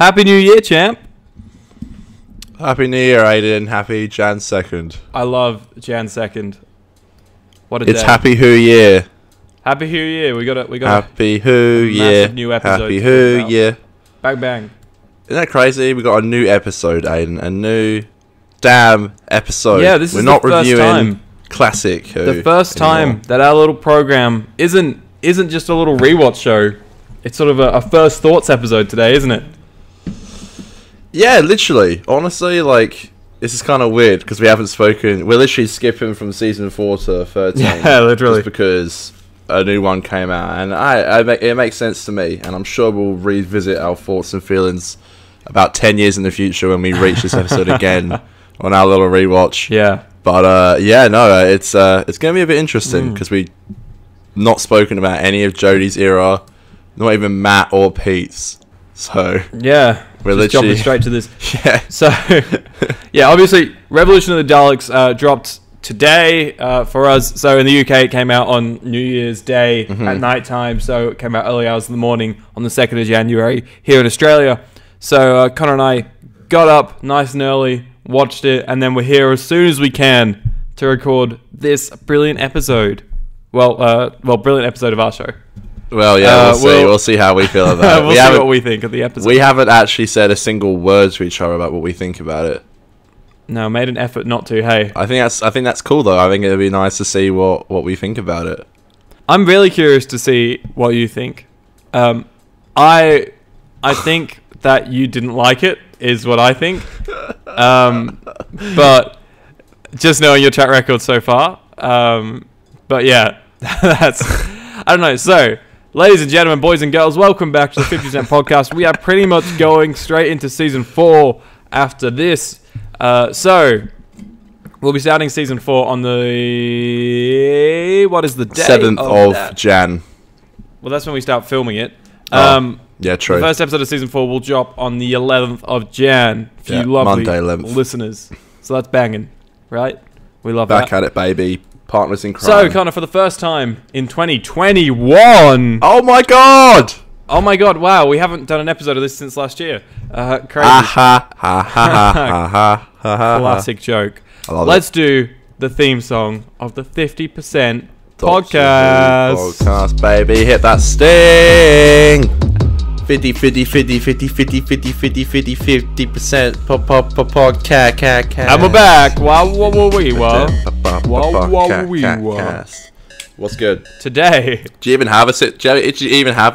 Happy New Year, champ. Happy New Year, Aiden. Happy Jan 2nd. I love Jan 2nd. What a day. It's Happy Who Year. Happy Who Year. We got Happy Who Year. Massive new episode. Happy Who Year. Bang bang. Isn't that crazy? We got a new episode, Aiden. A new damn episode. Yeah, this is the first time. Classic Who. The first time that our little program isn't just a little rewatch show. It's sort of a first thoughts episode today, isn't it? Yeah, literally. Honestly, like, this is kind of weird because we haven't spoken. We're literally skipping from season 4 to 13. Yeah, literally. Just because a new one came out, and it makes sense to me. And I'm sure we'll revisit our thoughts and feelings about 10 years in the future when we reach this episode again on our little rewatch. Yeah. But it's gonna be a bit interesting because we've not spoken about any of Jodie's era, not even Matt or Pete's. So yeah, we're just literally jumping straight to this. Yeah. So yeah, obviously, Revolution of the Daleks dropped today for us. So in the UK, it came out on New Year's Day at night time. So it came out early hours in the morning on the 2nd of January here in Australia. So Conor and I got up nice and early, watched it, and then we're here as soon as we can to record this brilliant episode. Brilliant episode of our show. Well, yeah, we'll see how we feel about it. We'll see what we think of the episode. We haven't actually said a single word to each other about what we think about it. No, made an effort not to. Hey, I think that's cool though. I think it'd be nice to see what we think about it. I'm really curious to see what you think. I think that you didn't like it, is what I think. But just knowing your track record so far. But yeah, that's, I don't know. So, ladies and gentlemen, boys and girls, welcome back to the 50% podcast. We are pretty much going straight into season 4 after this. So, we'll be starting season 4 on the, what is the day? 7th of Jan. Well, that's when we start filming it. Yeah, true. The first episode of season 4 will drop on the 11th of Jan for you lovely Monday 11th. listeners. So that's banging, right? We love Back that. at it, baby. Partners in crime. So, Conor, for the first time in 2021. Oh my god! Oh my god, wow, we haven't done an episode of this since last year. Crazy. Classic joke. Let's do the theme song of the 50% podcast. Baby, hit that sting. 50% podcast. And we're back. What's good? Today, Do you even have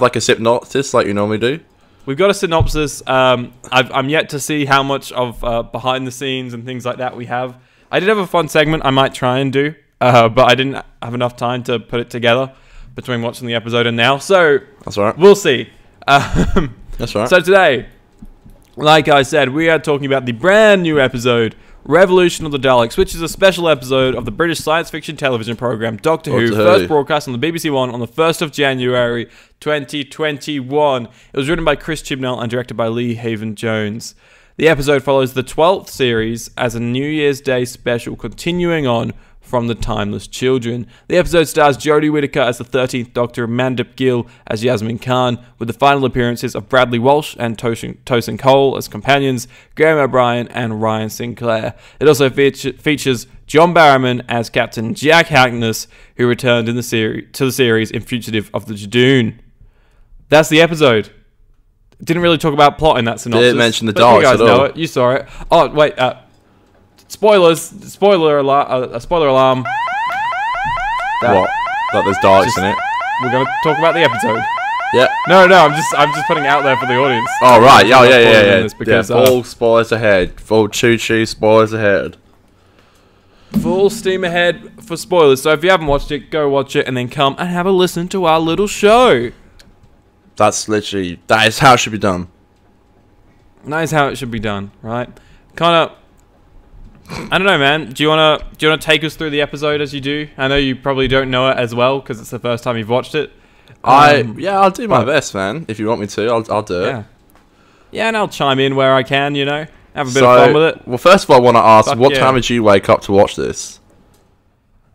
like a synopsis like you normally do? we've got a synopsis. I'm yet to see how much of behind the scenes and things like that we have. I did have a fun segment I might try and do, but I didn't have enough time to put it together between watching the episode and now. So That's all right. we'll see. That's all right. So today, like I said, we are talking about the brand new episode, Revolution of the Daleks, which is a special episode of the British science fiction television program Doctor Who, first broadcast on the BBC One on the 1st of January 2021. It was written by Chris Chibnall and directed by Lee Haven-Jones. The episode follows the 12th series as a New Year's Day special, continuing on from the Timeless Children. The episode stars Jodie Whittaker as the 13th Doctor, Mandip Gill as Yasmin Khan, with the final appearances of Bradley Walsh and Tosin Cole as companions, Graham O'Brien and Ryan Sinclair. It also features John Barrowman as Captain Jack Harkness, who returned to the series in Fugitive of the Jadoon. That's the episode. Didn't really talk about plot in that synopsis. Didn't mention the Daleks you guys at all. know it. You saw it. Oh, wait. Spoilers. Spoiler alarm. What? That there's Daleks in it? We're going to talk about the episode. Yeah. No, I'm just putting it out there for the audience. Oh, right. Yeah. Because, full spoilers ahead. Full choo-choo spoilers ahead. Full steam ahead for spoilers. So if you haven't watched it, go watch it and then come and have a listen to our little show. That is how it should be done. That is how it should be done, right? Kind of, I don't know, man. Do you wanna take us through the episode as you do? I know you probably don't know it as well because it's the first time you've watched it. I'll do my best, man. If you want me to, I'll do it. Yeah, and I'll chime in where I can. Have a bit of fun with it. Well, first of all, I want to ask, what time did you wake up to watch this?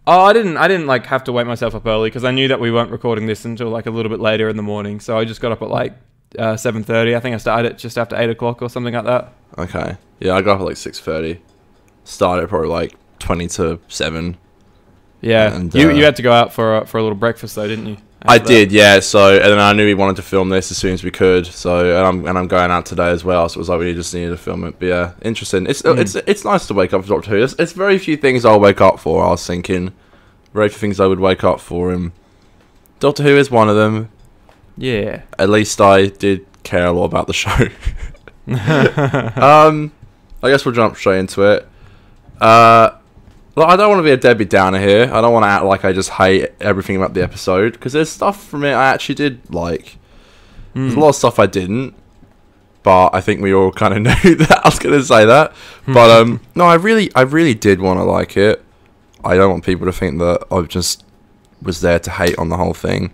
Oh, I didn't like have to wake myself up early because I knew that we weren't recording this until like a little bit later in the morning. So I just got up at like 7:30. I think I started it just after 8 o'clock or something like that. Okay. Yeah, I got up at like 6:30. Started probably like 20 to 7. Yeah. And, you had to go out for a little breakfast though, didn't you? I did, yeah. So, and then I knew we wanted to film this as soon as we could. So, and I'm going out today as well. So it was like we just needed to film it. But yeah, interesting. It's nice to wake up for Doctor Who. It's very few things I'll wake up for. I was thinking, very few things I would wake up for. And Doctor Who is one of them. Yeah. At least I did care a lot about the show. I guess we'll jump straight into it. Well, I don't want to be a Debbie Downer here. I don't want to act like I just hate everything about the episode, because there's stuff from it I actually did like. There's a lot of stuff I didn't, but I think we all kind of knew that I was going to say that. But no, I really did want to like it. I don't want people to think that I just was there to hate on the whole thing.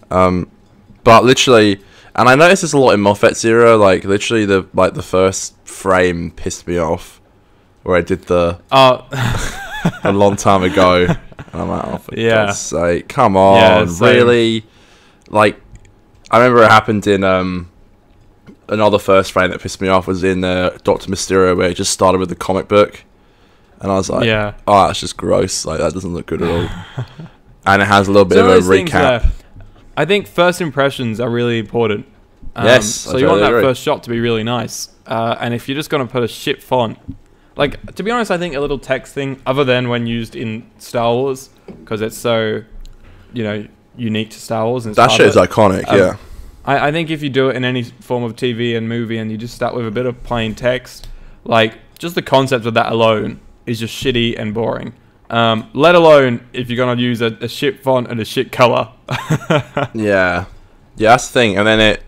But literally, and I noticed this a lot in Moffat's era. Like literally, the first frame pissed me off, where I did the. A long time ago, and I'm like, oh, for God's sake, come on, really? Like, I remember it happened in another first frame that pissed me off was in Doctor Mysterio, where it just started with the comic book, and I was like, oh, that's just gross. Like, that doesn't look good at all. And it has a little bit of a recap. I think first impressions are really important. Yes, so you want that first shot to be really nice, and if you're just gonna put a shit font. Like, to be honest, I think a little text thing, other than when used in Star Wars, because it's so, unique to Star Wars. And that shit is iconic, yeah. I think if you do it in any form of TV and movie and you just start with a bit of plain text, like, just the concept of that alone is just shitty and boring. Let alone if you're going to use a shit font and a shit color. Yeah, that's the thing. And then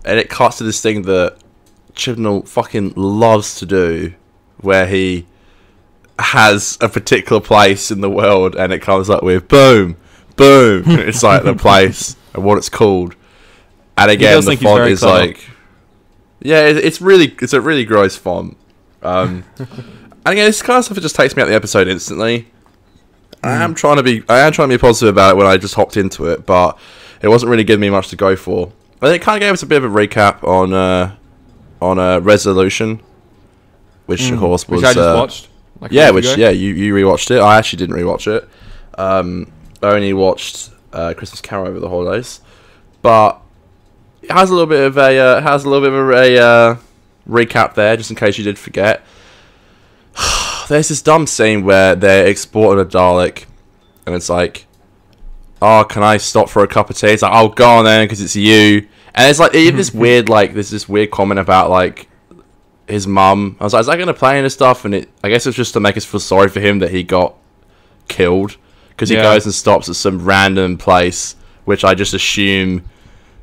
it cuts to this thing that Chibnall fucking loves to do, where he has a particular place in the world and it comes up with boom, boom. It's like the place and what it's called. And again, the font is clever. Like, yeah, it's a really gross font. And again, this kind of stuff, it just takes me out of the episode instantly. I am trying to be positive about it when I just hopped into it, but it wasn't really giving me much to go for. And it kind of gave us a bit of a recap on Resolution. Which of course was which I just watched. You rewatched it. I actually didn't rewatch it. I only watched Christmas Carol over the holidays, but it has a little bit of a recap there, just in case you did forget. There's this dumb scene where they're exporting a Dalek, and it's like, oh, can I stop for a cup of tea? It's like, oh, go on then, because it's you. And it's like this weird there's this weird comment about like his mum. I was like, is that going to play into stuff? And I guess it's just to make us feel sorry for him that he got killed, because he goes and stops at some random place, which I just assume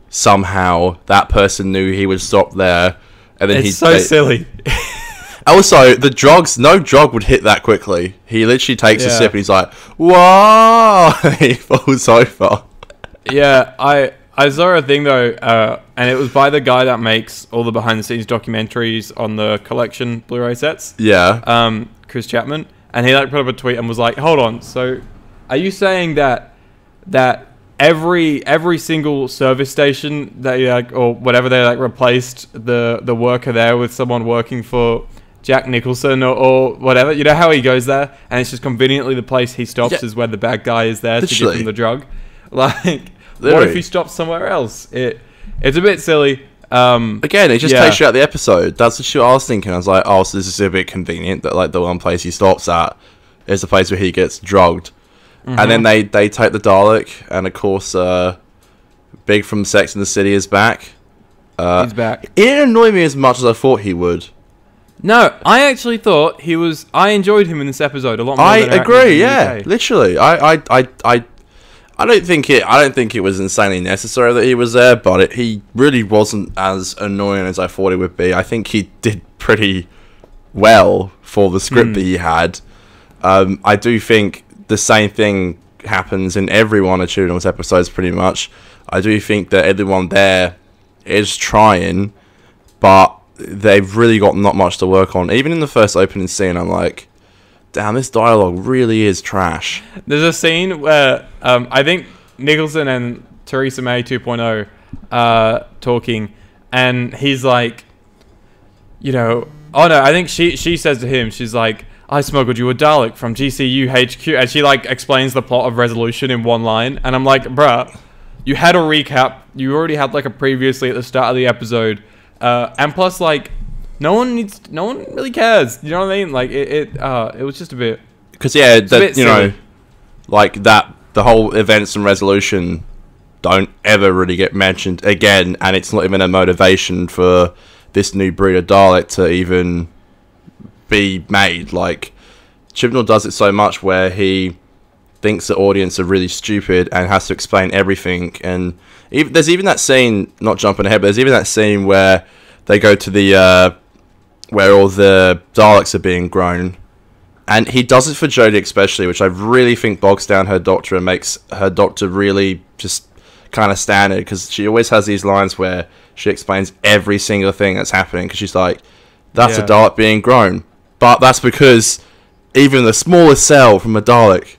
somehow that person knew he would stop there, and then it's so silly. Also, no drug would hit that quickly. He literally takes a sip and he's like, whoa. He falls over. Yeah, I saw a thing though, and it was by the guy that makes all the behind-the-scenes documentaries on the collection Blu-ray sets. Yeah. Chris Chapman, and he put up a tweet and was like, "Hold on, so are you saying that every single service station that or whatever they replaced the worker there with someone working for Jack Nicholson or whatever? You know how he goes there, and it's just conveniently the place he stops is where the bad guy is there to give him the drug, like." Literally. What if he stops somewhere else? It's a bit silly. Again, it just takes you out of the episode. That's what I was thinking. I was like, oh, so this is a bit convenient that like the one place he stops at is the place where he gets drugged. And then they take the Dalek, and of course, Big from Sex and the City is back. He's back. It didn't annoy me as much as I thought he would. No, I actually thought he was. I enjoyed him in this episode a lot more. I agree. Yeah, literally. I don't think it was insanely necessary that he was there, but he really wasn't as annoying as I thought it would be. I think he did pretty well for the script that he had. I do think the same thing happens in every one of Chibnall's episodes, pretty much. I do think that everyone there is trying, but they've really got not much to work on. Even in the first opening scene, I'm like, damn, this dialogue really is trash. There's a scene where I think Nicholson and Theresa May 2.0 talking, and he's like, you know, oh no, I think she says to him, she's like, I smuggled you a Dalek from GCU HQ, and she like explains the plot of Resolution in one line, and I'm like, bruh, you had a recap, you already had like a previously at the start of the episode, and plus like, no one really cares, you know what I mean? Like it was just a bit, because that, you know, like that, the whole events and Resolution don't ever really get mentioned again, and it's not even a motivation for this new breed of Dalek to even be made. Like, Chibnall does it so much where he thinks the audience are really stupid and has to explain everything, and there's even that scene, not jumping ahead, but there's even that scene where they go to the where all the Daleks are being grown, and he does it for Jodie especially, which I really think bogs down her Doctor and makes her Doctor really just kind of standard, because she always has these lines where she explains every single thing that's happening, because she's like, that's a Dalek being grown, but that's because even the smallest cell from a Dalek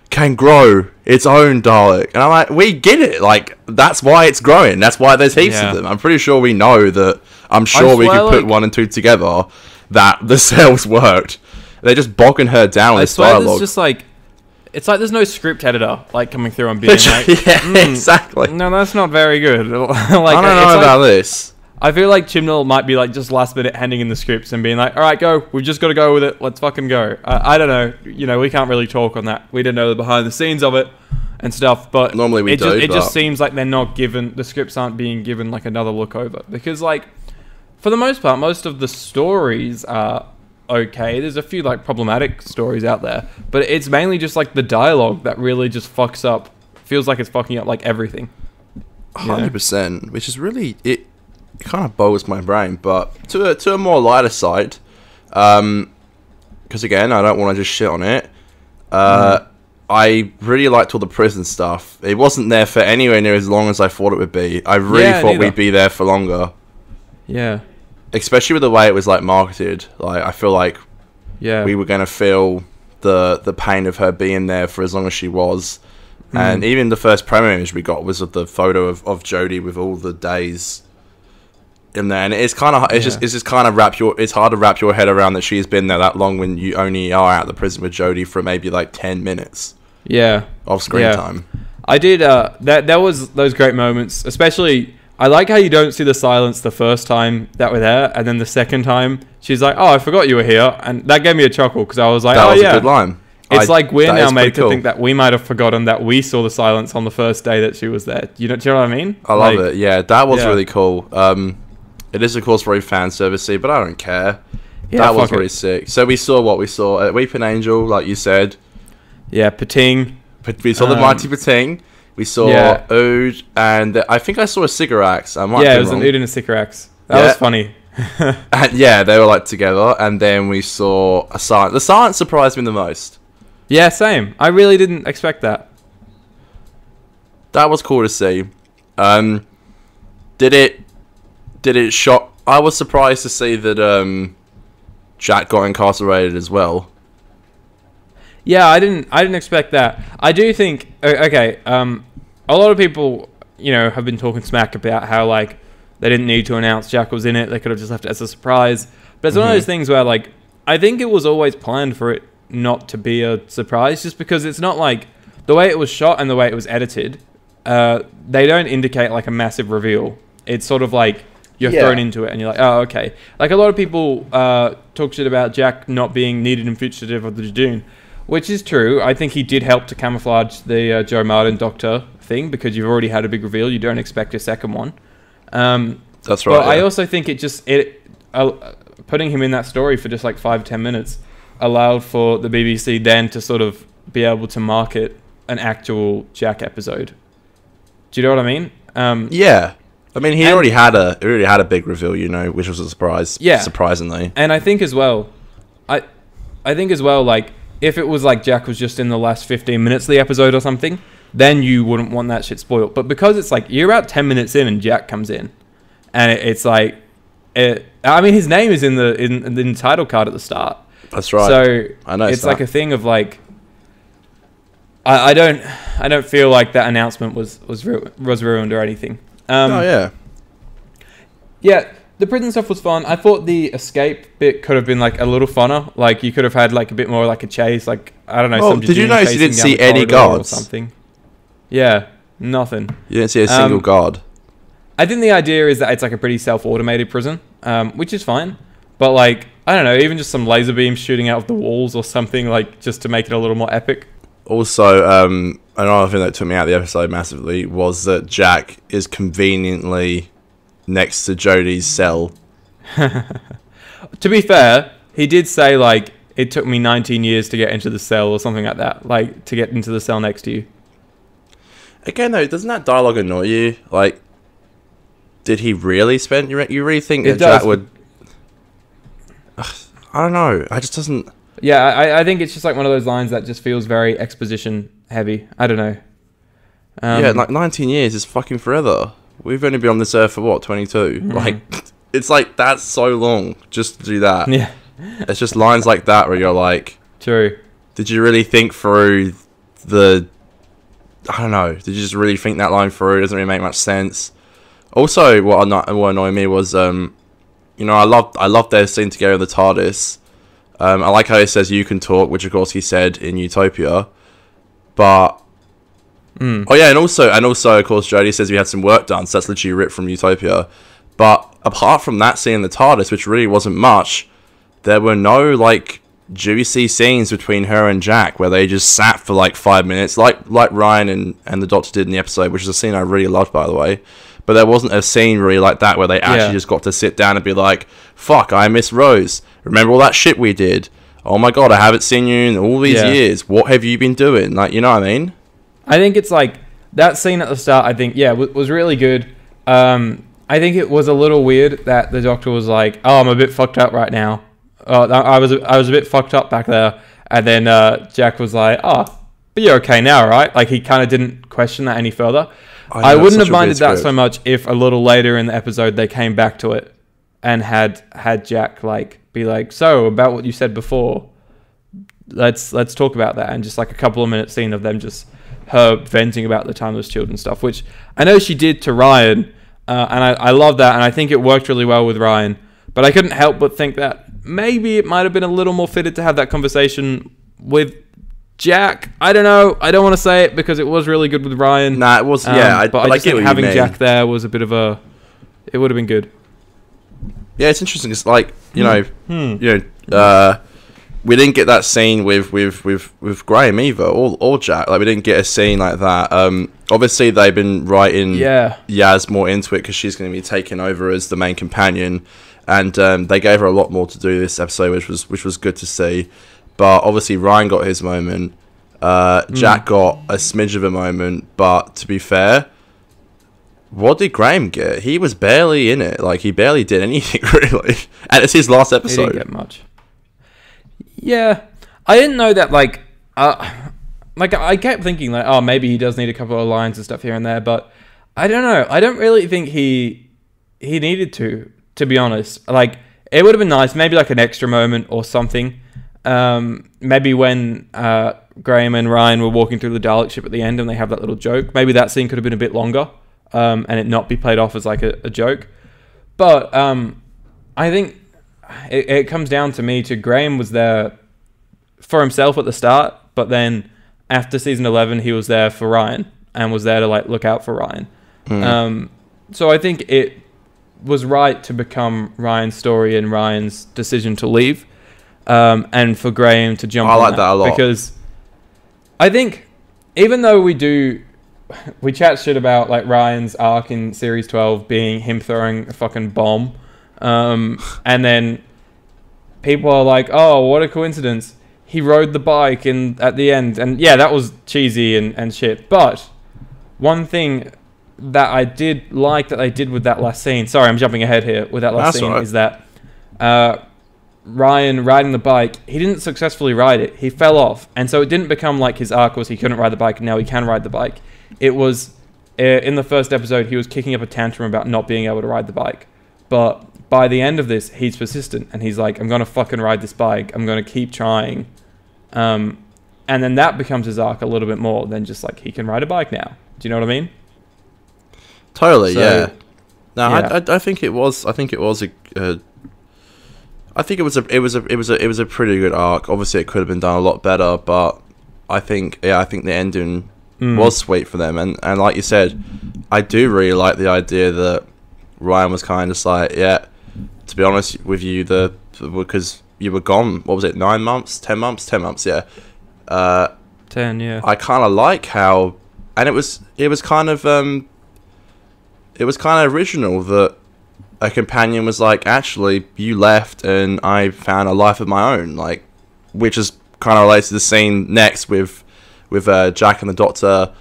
can grow its own Dalek. And I'm like, we get it, like, that's why it's growing, that's why there's heaps of them. I'm pretty sure we know that. I'm sure we could put 1 and 2 together, that the cells worked. They're just bogging her down with this dialogue. It's just like, it's like there's no script editor like coming through and being like, exactly. No, that's not very good. Like, I don't know about this. I feel like Chibnall might be like just last minute handing in the scripts and being like, all right, go. We've just got to go with it. Let's fucking go. I don't know. You know, we can't really talk on that. We don't know the behind the scenes of it and stuff. But normally we do. It just seems like they're not given, the scripts aren't being given like another look over, because like for the most part, most of the stories are okay. There's a few like problematic stories out there, but it's mainly just like the dialogue that really just fucks up. Feels like it's fucking up like everything. 100%, which is really it kind of boggles my brain. But to a more lighter side, because again, I don't want to just shit on it. I really liked all the prison stuff. It wasn't there for anywhere near as long as I thought it would be. I really thought we'd be there for longer. Yeah. Especially with the way it was like marketed. Like, I feel like we were gonna feel the pain of her being there for as long as she was. And even the first promo image we got was of the photo of Jodie with all the days in there, and it's kind of it's just kind of it's hard to wrap your head around that she's been there that long when you only are out of the prison with Jodie for maybe like 10 minutes of screen time. I did that was those great moments, especially I like how you don't see the silence the first time that we're there, and then the second time she's like, oh, I forgot you were here, and that gave me a chuckle because I was like, that was a good line. It's like we're now made to think that we might have forgotten that we saw the silence on the first day that she was there. Do you know what I mean? I love it. Yeah, that was really cool. It is, of course, very fan servicey, but I don't care. Yeah, that was really sick. So we saw what we saw. Weeping Angel, like you said. Yeah, Pating. We saw the mighty Pating. We saw Ood, and I think I saw a Sycorax. It was an Ood and a Sycorax. That was funny. And they were like together, and then we saw a Silence. The Silence surprised me the most. Yeah, same. I really didn't expect that. That was cool to see. Did it shock? I was surprised to see that Jack got incarcerated as well. Yeah, I didn't expect that. I do think a lot of people, you know, have been talking smack about how like they didn't need to announce Jack was in it. They could have just left it as a surprise. But it's one of those things where like I think it was always planned for it not to be a surprise, just because it's not like the way it was shot and the way it was edited. They don't indicate like a massive reveal. It's sort of like you're thrown into it and you're like, oh, okay. Like a lot of people talk shit about Jack not being needed in Fugitive of the Jejune, which is true. I think he did help to camouflage the Joe Martin Doctor thing, because you've already had a big reveal. You don't expect a second one. That's right. But I also think putting him in that story for just like 5-10 minutes allowed for the BBC then to sort of be able to market an actual Jack episode. Do you know what I mean? Yeah. I mean, he already had a big reveal, you know, which was a surprise. Yeah. Surprisingly. And I think as well, like, if it was like Jack was just in the last 15 minutes of the episode or something, then you wouldn't want that shit spoiled. But because it's like, you're about 10 minutes in and Jack comes in, and it's like, I mean, his name is in the title card at the start. That's right. So I know it's like a thing of like, I don't feel like that announcement was ruined or anything. Oh yeah. Yeah, the prison stuff was fun. I thought the escape bit could have been like a little funner. Like you could have had like a bit more like a chase. Like I don't know. Oh, did you notice you didn't see any guards or something? Yeah, nothing. You didn't see a single guard. I think the idea is that it's like a pretty self-automated prison, which is fine. But like I don't know, even just some laser beams shooting out of the walls or something, like just to make it a little more epic. Also, another thing that took me out of the episode massively was that Jack is conveniently next to Jodie's cell. To be fair, he did say like it took me 19 years to get into the cell or something like that, like to get into the cell next to you. Again, though, doesn't that dialogue annoy you? Like, did he really spend? You really think that Jack would? I don't know. I just doesn't. Yeah, I think it's just like one of those lines that just feels very exposition heavy. I don't know. Yeah, like 19 years is fucking forever. We've only been on this earth for what, 22? Mm-hmm. Like, it's like that's so long just to do that. Yeah, it's just lines like that where you're like, true. Did you really think through the? I don't know. Did you just really think that line through? It doesn't really make much sense. Also, what annoyed me was, I loved their scene together in the TARDIS. I like how he says "you can talk," which of course he said in Utopia. But oh yeah, and also of course Jodie says we had some work done. So that's literally ripped from Utopia. But apart from that scene in the TARDIS, which really wasn't much, there were no like juicy scenes between her and Jack where they just sat for like 5 minutes, like Ryan and the Doctor did in the episode, which is a scene I really loved, by the way. But there wasn't a scene really like that where they actually just got to sit down and be like, fuck, I miss Rose. Remember all that shit we did? Oh my god, I haven't seen you in all these years. What have you been doing? Like, you know what I mean? I think it's like, that scene at the start, I think, was really good. I think it was a little weird that the Doctor was like, oh, I'm a bit fucked up right now. I was a bit fucked up back there. And then Jack was like, oh, but you're okay now, right? Like, he kind of didn't question that any further. I wouldn't have minded that so much if a little later in the episode they came back to it and had Jack like be like, so about what you said before, let's talk about that, and just like a couple of minute scene of them just her venting about the timeless children stuff, which I know she did to Ryan, and I love that, and I think it worked really well with Ryan. But I couldn't help but think that maybe it might have been a little more fitted to have that conversation with Jack. I don't know. I don't want to say it because it was really good with Ryan. Nah, it was. Yeah, but I just think having Jack there was a bit of a. It would have been good. Yeah, it's interesting. It's like we didn't get that scene with Graham either, or Jack. Like we didn't get a scene like that. Obviously they've been writing Yaz more into it because she's going to be taking over as the main companion, and they gave her a lot more to do this episode, which was good to see. But obviously Ryan got his moment. Jack got a smidge of a moment. But to be fair, what did Graham get? He was barely in it. Like, he barely did anything, really. And it's his last episode. He didn't get much. Yeah. I didn't know that, like I kept thinking, like, oh, maybe he does need a couple of lines and stuff here and there. But I don't know. I don't really think he needed to be honest. Like, it would have been nice. Maybe, like, an extra moment or something. Maybe when Graham and Ryan were walking through the Dalek ship at the end and they have that little joke, maybe that scene could have been a bit longer, and it not be played off as like a joke. But I think it comes down to me to Graham was there for himself at the start, but then after season 11 he was there for Ryan and was there to like look out for Ryan. So I think it was right to become Ryan's story and Ryan's decision to leave. And for Graham to jump on like that a lot. Because I think even though we chat shit about like Ryan's arc in series 12 being him throwing a fucking bomb, and then people are like, oh, what a coincidence, he rode the bike at the end, and yeah, that was cheesy and shit. But one thing that I did like that they did with that last scene, sorry, I'm jumping ahead here, with that last scene, is that Ryan riding the bike, he didn't successfully ride it. He fell off. And so it didn't become like his arc was he couldn't ride the bike and now he can ride the bike. It was, in the first episode, he was kicking up a tantrum about not being able to ride the bike. But by the end of this, he's persistent. And he's like, I'm going to fucking ride this bike. I'm going to keep trying. And then that becomes his arc a little bit more than just like, he can ride a bike now. Do you know what I mean? Totally, So, yeah. No, yeah. I think it was. I think it was it was a pretty good arc. Obviously, it could have been done a lot better, but I think the ending was sweet for them. And like you said, I do really like the idea that Ryan was kind of just like, yeah, to be honest with you, because you were gone. What was it? 9 months? 10 months? 10 months? Yeah. 10, yeah. I kind of like how, and it was kind of original that a companion was like, actually, you left and I found a life of my own, like, which is kind of related to the scene next with Jack and the Doctor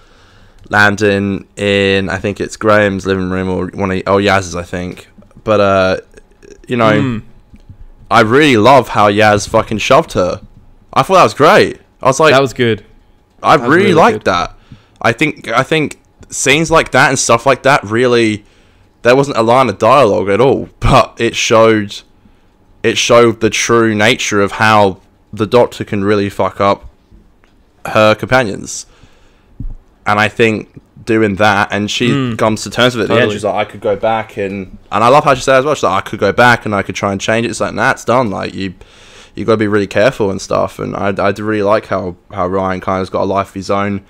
landing in, I think it's Graham's living room or Yaz's, I think. But I really love how Yaz fucking shoved her. I thought that was great. I was like, that was good. I really liked that. I think scenes like that and stuff like that really, there wasn't a line of dialogue at all, but it showed the true nature of how the Doctor can really fuck up her companions. And I think doing that, and she comes to terms with it at the end. She's like, I could go back, and I love how she said as well. She's like, I could go back and I could try and change it. It's like, nah, it's done. Like, you got to be really careful and stuff. And I do really like how Ryan kind of has got a life of his own.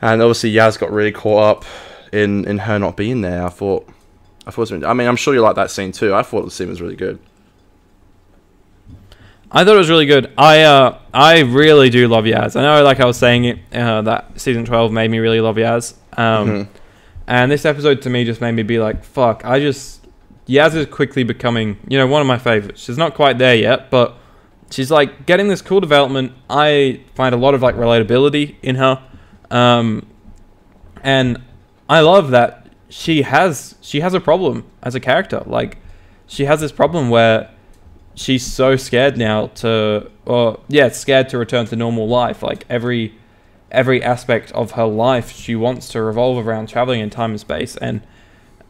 And obviously Yaz got really caught up in her not being there. I thought it was, I mean, I'm sure you like that scene too. I thought the scene was really good. I thought it was really good. I really do love Yaz. I know, like I was saying it, that season 12 made me really love Yaz. And this episode to me just made me be like, fuck, Yaz is quickly becoming, one of my favorites. She's not quite there yet, but she's like getting this cool development. I find a lot of like relatability in her. And I love that she has a problem as a character. Like, she has this problem where she's so scared now scared to return to normal life. Like, every aspect of her life she wants to revolve around traveling in time and space and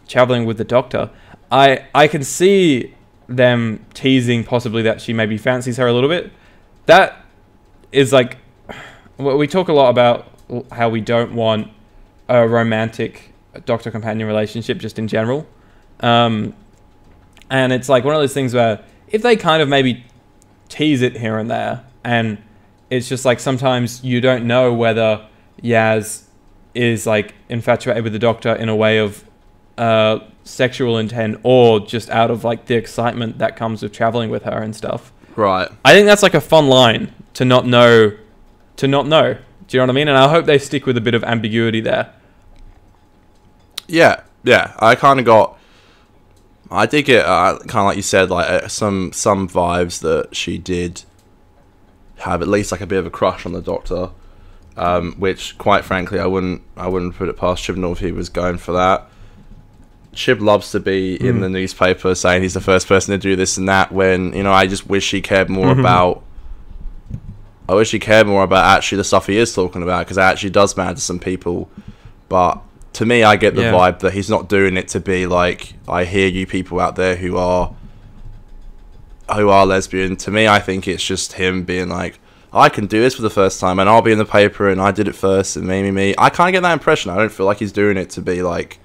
traveling with the Doctor. I can see them teasing possibly that she maybe fancies her a little bit. That is like, we talk a lot about how we don't want a romantic Doctor companion relationship just in general. And it's like one of those things where if they kind of maybe tease it here and there, and it's just like sometimes you don't know whether Yaz is like infatuated with the Doctor in a way of sexual intent or just out of like the excitement that comes with traveling with her and stuff. Right. I think that's like a fun line to not know. Do you know what I mean? And I hope they stick with a bit of ambiguity there. Yeah. I did get kind of like you said, like some vibes that she did have at least like a bit of a crush on the Doctor, which quite frankly I wouldn't put it past Chibnall if he was going for that. Chib loves to be in the newspaper saying he's the first person to do this and that, when I just wish he cared more about. I wish he cared more about actually the stuff he is talking about, because it actually does matter to some people. But to me, I get the vibe that he's not doing it to be like, I hear you people out there who are lesbian. To me, I think it's just him being like, I can do this for the first time, and I'll be in the paper, and I did it first, and me. I kind of get that impression. I don't feel like he's doing it to be like,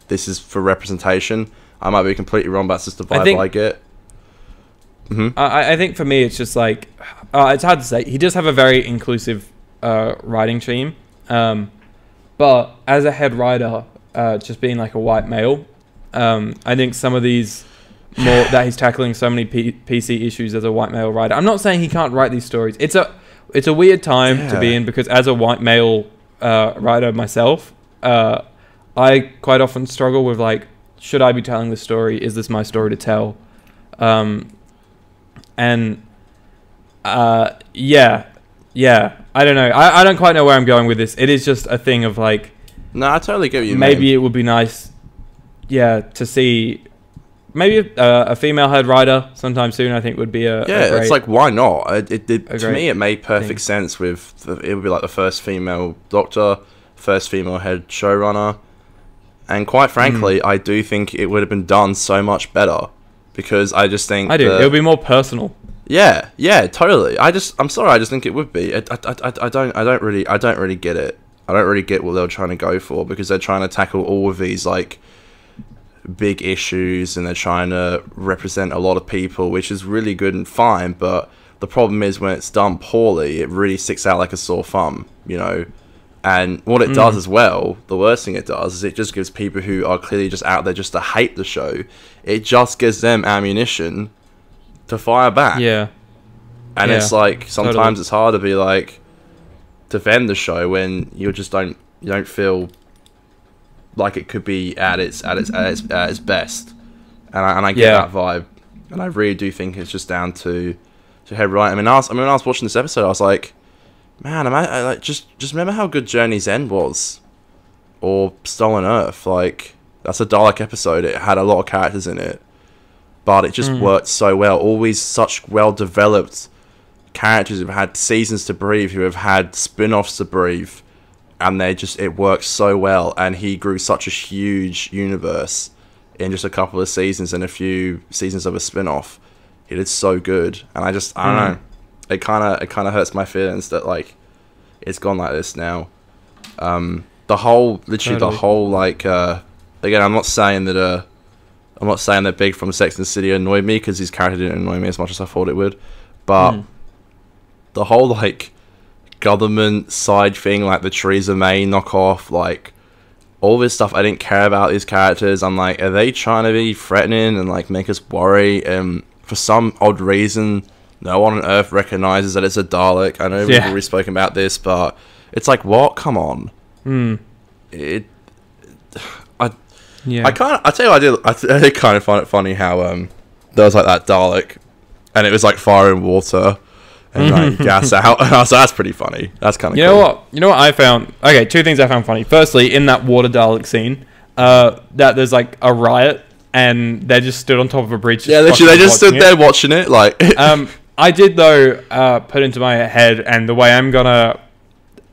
this is for representation. I might be completely wrong, but that's just the vibe I get. I think for me, it's just like, it's hard to say. He does have a very inclusive writing team. But as a head writer, just being like a white male, I think some of these more that he's tackling so many PC issues as a white male writer. I'm not saying he can't write these stories. It's a weird time to be in, because as a white male writer myself, I quite often struggle with like, should I be telling this story? Is this my story to tell? I don't know. I don't quite know where I'm going with this. It is just a thing of like... No, I totally get what you mean. Maybe it would be nice, to see... Maybe a female head writer sometime soon, I think, would be a great, it's like, why not? To me, it made perfect sense with... it would be like the first female Doctor, first female head showrunner. And quite frankly, I do think it would have been done so much better. Because I just think... I do. It would be more personal. Yeah, totally. I'm sorry, I just think it would be. I don't really get it. I don't really get what they were trying to go for, because they're trying to tackle all of these like big issues, and they're trying to represent a lot of people, which is really good and fine. But the problem is, when it's done poorly, it really sticks out like a sore thumb, you know. And what it does as well, the worst thing it does, is it just gives people who are clearly just out there just to hate the show, it just gives them ammunition to fire back. Yeah. And it's like, sometimes it's hard to be like, defend the show when you don't feel like it could be at its best. And I get that vibe, and I really do think it's just down to head right. I mean, when I was watching this episode, I was like, man, I like just remember how good Journey's End was, or Stolen Earth. Like, that's a Dalek episode. It had a lot of characters in it, but it just worked so well. Always such well developed characters who've had seasons to breathe, who have had spin-offs to breathe, and it works so well. And he grew such a huge universe in just a couple of seasons and a few seasons of a spin-off. He did so good, and I don't know. It kind of hurts my feelings that like it's gone like this now. The whole like again, I'm not saying that Big from Sex and the City annoyed me, because his character didn't annoy me as much as I thought it would, but the whole like government side thing, like the Theresa May knockoff, like all this stuff, I didn't care about these characters. I'm like, are they trying to be threatening and like make us worry? And for some odd reason, no one on Earth recognizes that it's a Dalek. I know we've already spoken about this, but it's like, what? Come on. I tell you, I did kind of find it funny how there was like that Dalek, and it was like fire and water and like gas out. And I was like, that's pretty funny. That's kind of cool. You know what I found? Okay, two things I found funny. Firstly, in that water Dalek scene, that there's like a riot, and they just stood on top of a bridge. Yeah, literally, they just stood there watching it. Like, I did though put into my head, and the way I'm gonna,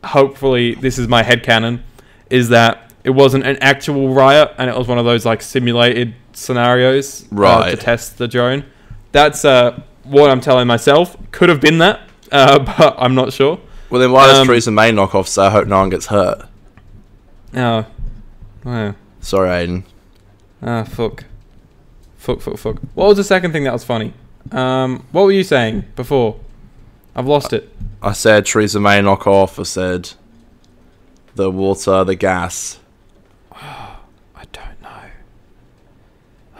hopefully this is my headcanon, is that it wasn't an actual riot, and it was one of those like simulated scenarios to test the drone. That's what I'm telling myself. Could have been that, but I'm not sure. Well, then why does Theresa May knock off, so I hope no one gets hurt? Oh. Wow. Sorry, Aiden. Fuck. What was the second thing that was funny? What were you saying before? I've lost it. I said Theresa May knock off. I said the water, the gas. I don't know.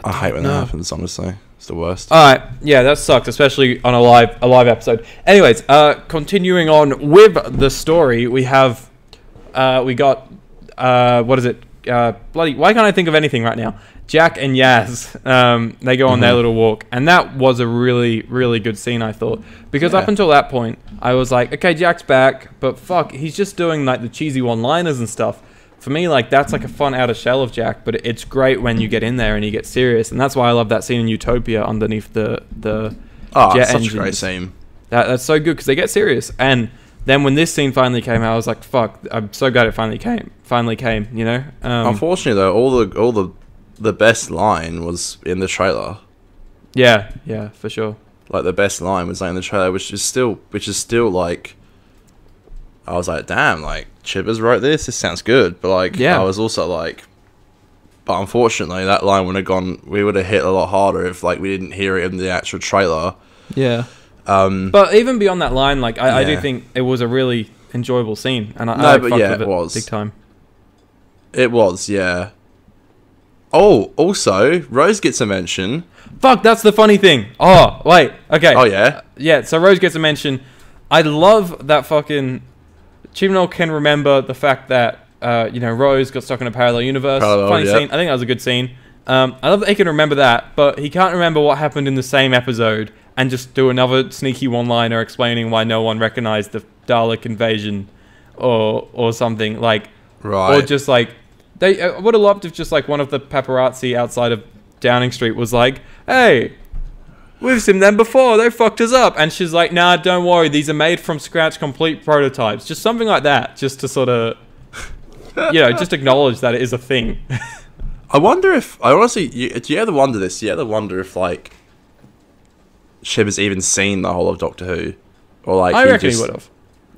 I hate when that happens, honestly. It's the worst. Alright, yeah, that sucks, especially on a live episode. Anyways, continuing on with the story, we have what is it? Why can't I think of anything right now? Jack and Yaz, they go on their little walk, and that was a really, really good scene, I thought, because up until that point, I was like, okay, Jack's back, but fuck, he's just doing like the cheesy one-liners and stuff. For me, like, that's like a fun outer shell of Jack, but it's great when you get in there and you get serious, and that's why I love that scene in Utopia underneath the jet such engines. A great scene. That's so good, because they get serious, and then when this scene finally came out, I was like, fuck, I'm so glad it finally came, you know? Unfortunately, though, all the best line was in the trailer. Yeah, for sure. Like, the best line was like in the trailer, which is still like, I was like, damn, like, Chibbers wrote this sounds good, but like, I was also like, but unfortunately, that line would have gone, we would have hit a lot harder if like we didn't hear it in the actual trailer. Yeah. But even beyond that line, like, I do think it was a really enjoyable scene, and I fucked with it was big time. It was, yeah. Oh, also, Rose gets a mention. Fuck, that's the funny thing. Oh, wait, okay. Oh, yeah? Yeah, so Rose gets a mention. I love that fucking... Chibnall can remember the fact that, Rose got stuck in a parallel universe. Funny scene. I think that was a good scene. I love that he can remember that, but he can't remember what happened in the same episode and just do another sneaky one-liner explaining why no one recognized the Dalek invasion or something. Like, or just like... I would have loved if just like one of the paparazzi outside of Downing Street was like, hey, we've seen them before, they fucked us up. And she's like, nah, don't worry, these are made from scratch, complete prototypes. Just something like that, just to sort of, just acknowledge that it is a thing. I wonder if, I honestly, do you ever wonder this? Do you ever wonder if like, Shib has even seen the whole of Doctor Who? Or like, I reckon he would have.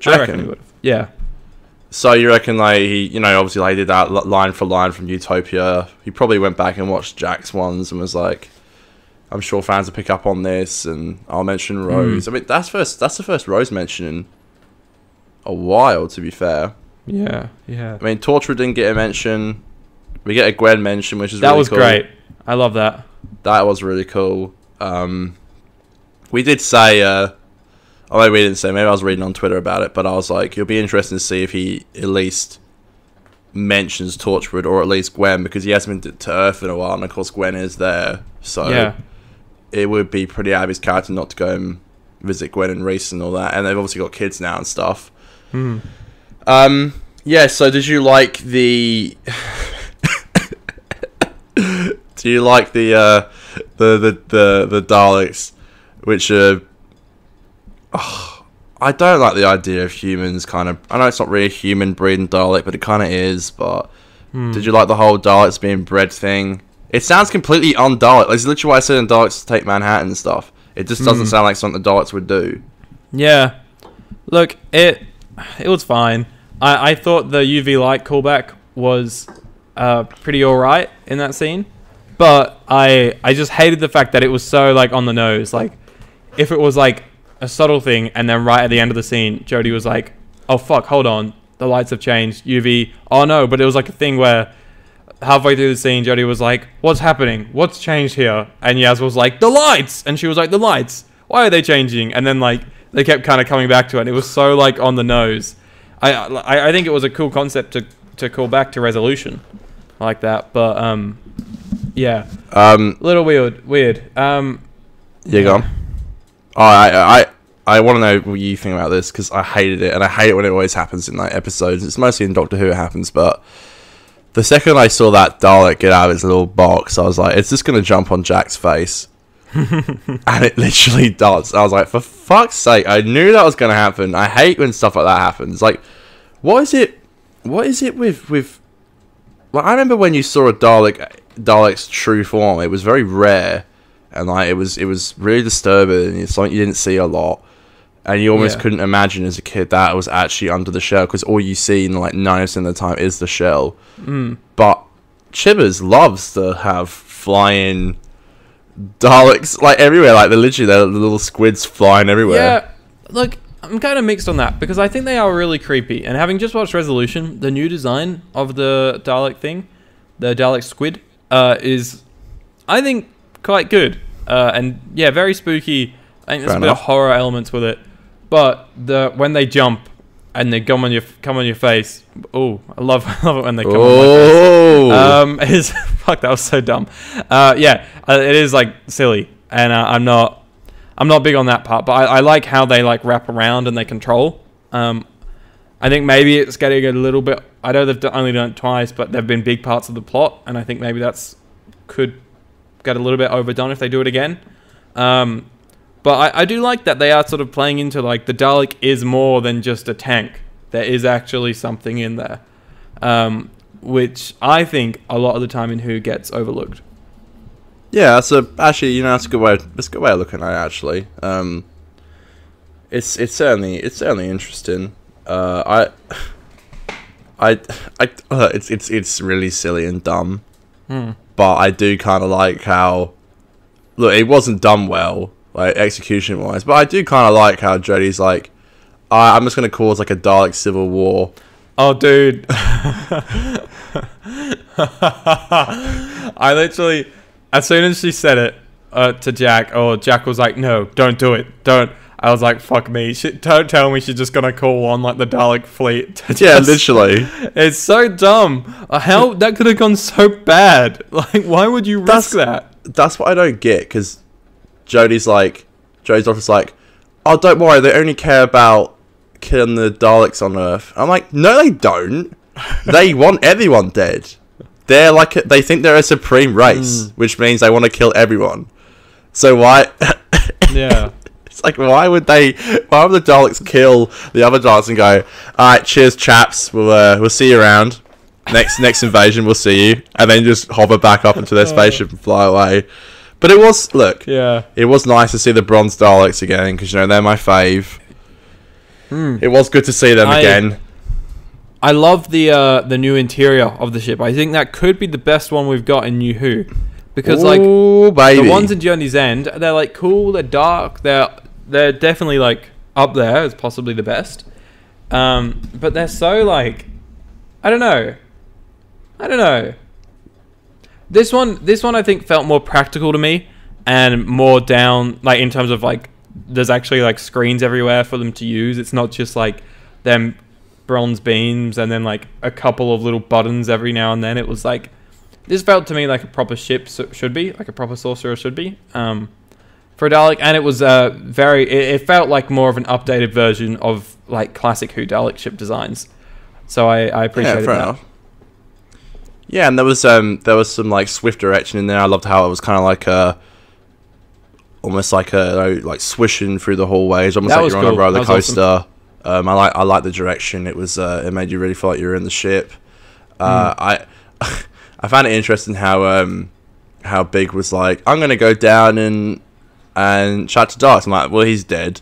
I reckon he would have, yeah. So you reckon, like, he, you know, obviously, like, he did that line for line from Utopia. He probably went back and watched Jack's ones and was like, I'm sure fans will pick up on this, and I'll mention Rose. I mean, that's the first Rose mention in a while, to be fair. Yeah. I mean, Torchwood didn't get a mention. We get a Gwen mention, which is really cool. That was great. I love that. That was really cool. We did say... although we didn't say, maybe I was reading on Twitter about it, but I was like, it'll be interesting to see if he at least mentions Torchwood, or at least Gwen, because he hasn't been to Earth in a while, and of course Gwen is there. So it would be pretty out of his character not to go and visit Gwen and Reese and all that, and they've obviously got kids now and stuff. Yeah, so did you like the... Do you like the Daleks, which are... I don't like the idea of humans kind of... I know it's not really a human breeding Dalek, but it kind of is, but... Did you like the whole Daleks being bred thing? It sounds completely un-Dalek. It's literally why I said in Daleks take Manhattan and stuff. It just doesn't sound like something the Daleks would do. Yeah. Look, it was fine. I thought the UV light callback was pretty alright in that scene. But I just hated the fact that it was so, like, on the nose. Like, if it was, like, a subtle thing, and then right at the end of the scene, Jodie was like, oh, fuck, hold on. The lights have changed. UV. Oh, no. But it was, like, a thing where halfway through the scene, Jodie was like, what's happening? What's changed here? And Yaz was like, the lights! And she was like, the lights. Why are they changing? And then, like, they kept kind of coming back to it. And it was so, like, on the nose. I think it was a cool concept to call back to Resolution like that. But, yeah. Little weird. Yeah, go on. I want to know what you think about this, because I hated it, and I hate it when it always happens in, like, episodes. It's mostly in Doctor Who it happens, but the second I saw that Dalek get out of his little box, I was like, it's just going to jump on Jack's face. And it literally does. I was like, for fuck's sake, I knew that was going to happen. I hate when stuff like that happens. Like, what is it with like, I remember when you saw a Dalek's true form, it was very rare, and like it was really disturbing, and it's something you didn't see a lot, and you almost couldn't imagine as a kid that was actually under the shell, because all you see in like 90% of the time is the shell. But Chibbers loves to have flying Daleks like everywhere, like they're literally the little squids flying everywhere. Yeah, look, I'm kind of mixed on that, because I think they are really creepy, and having just watched Resolution, the new design of the Dalek thing, the Dalek squid, is, I think, quite good. And yeah, very spooky. I think there's a bit of horror elements with it. But when they jump and they come on your face, oh, I love it when they come on my face. Fuck, that was so dumb. Yeah, it is like silly, and I'm not big on that part. But I like how they like wrap around and they control. I think maybe it's getting a little bit... I know they've only done it twice, but they've been big parts of the plot, and I think maybe could get a little bit overdone if they do it again. But I do like that they are sort of playing into, like, the Dalek is more than just a tank. There is actually something in there, which I think a lot of the time in Who gets overlooked. Yeah, that's a good way of looking at it. Actually, it's certainly interesting. It's really silly and dumb, but I do kind of like how, look, it wasn't done well, like execution wise, but I do kind of like how Jodie's like, I'm just gonna cause like a Dalek civil war. Oh, dude. I literally, as soon as she said it to Jack, Jack was like, no, don't do it, don't. I was like, fuck me. Don't tell me she's just going to call on, like, the Dalek fleet. Yeah, literally. It's so dumb. How that could have gone so bad. Like, why would you risk that? That's what I don't get, because Jodie's office like, oh, don't worry, they only care about killing the Daleks on Earth. I'm like, no, they don't. They want everyone dead. They're like, they think they're a supreme race, which means they want to kill everyone. So why... Yeah. It's like, why would the Daleks kill the other Daleks and go, alright, cheers chaps, we'll see you around. Next invasion, we'll see you. And then just hover back up into their spaceship and fly away. But it was nice to see the bronze Daleks again, because, you know, they're my fave. It was good to see them again. I love the new interior of the ship. I think that could be the best one we've got in New Who, because like the ones in Journey's End, they're like cool, they're dark, they're definitely like up there as possibly the best. But they're so like, I don't know. This one I think felt more practical to me and more down, like in terms of like there's actually like screens everywhere for them to use. It's not just like them bronze beams and then like a couple of little buttons every now and then. It was like, this felt to me like a proper ship should be, like a proper sorcerer should be, for a Dalek. And it was it felt like more of an updated version of like classic Who Dalek ship designs. So I appreciated that. Enough. Yeah, and there was some like swift direction in there. I loved how it was kind of like almost like swishing through the hallways, almost like you're on a roller coaster. Awesome. I like the direction. It was it made you really feel like you were in the ship. I found it interesting how Big was like, I'm gonna go down and chat to Darks. I'm like, well, he's dead.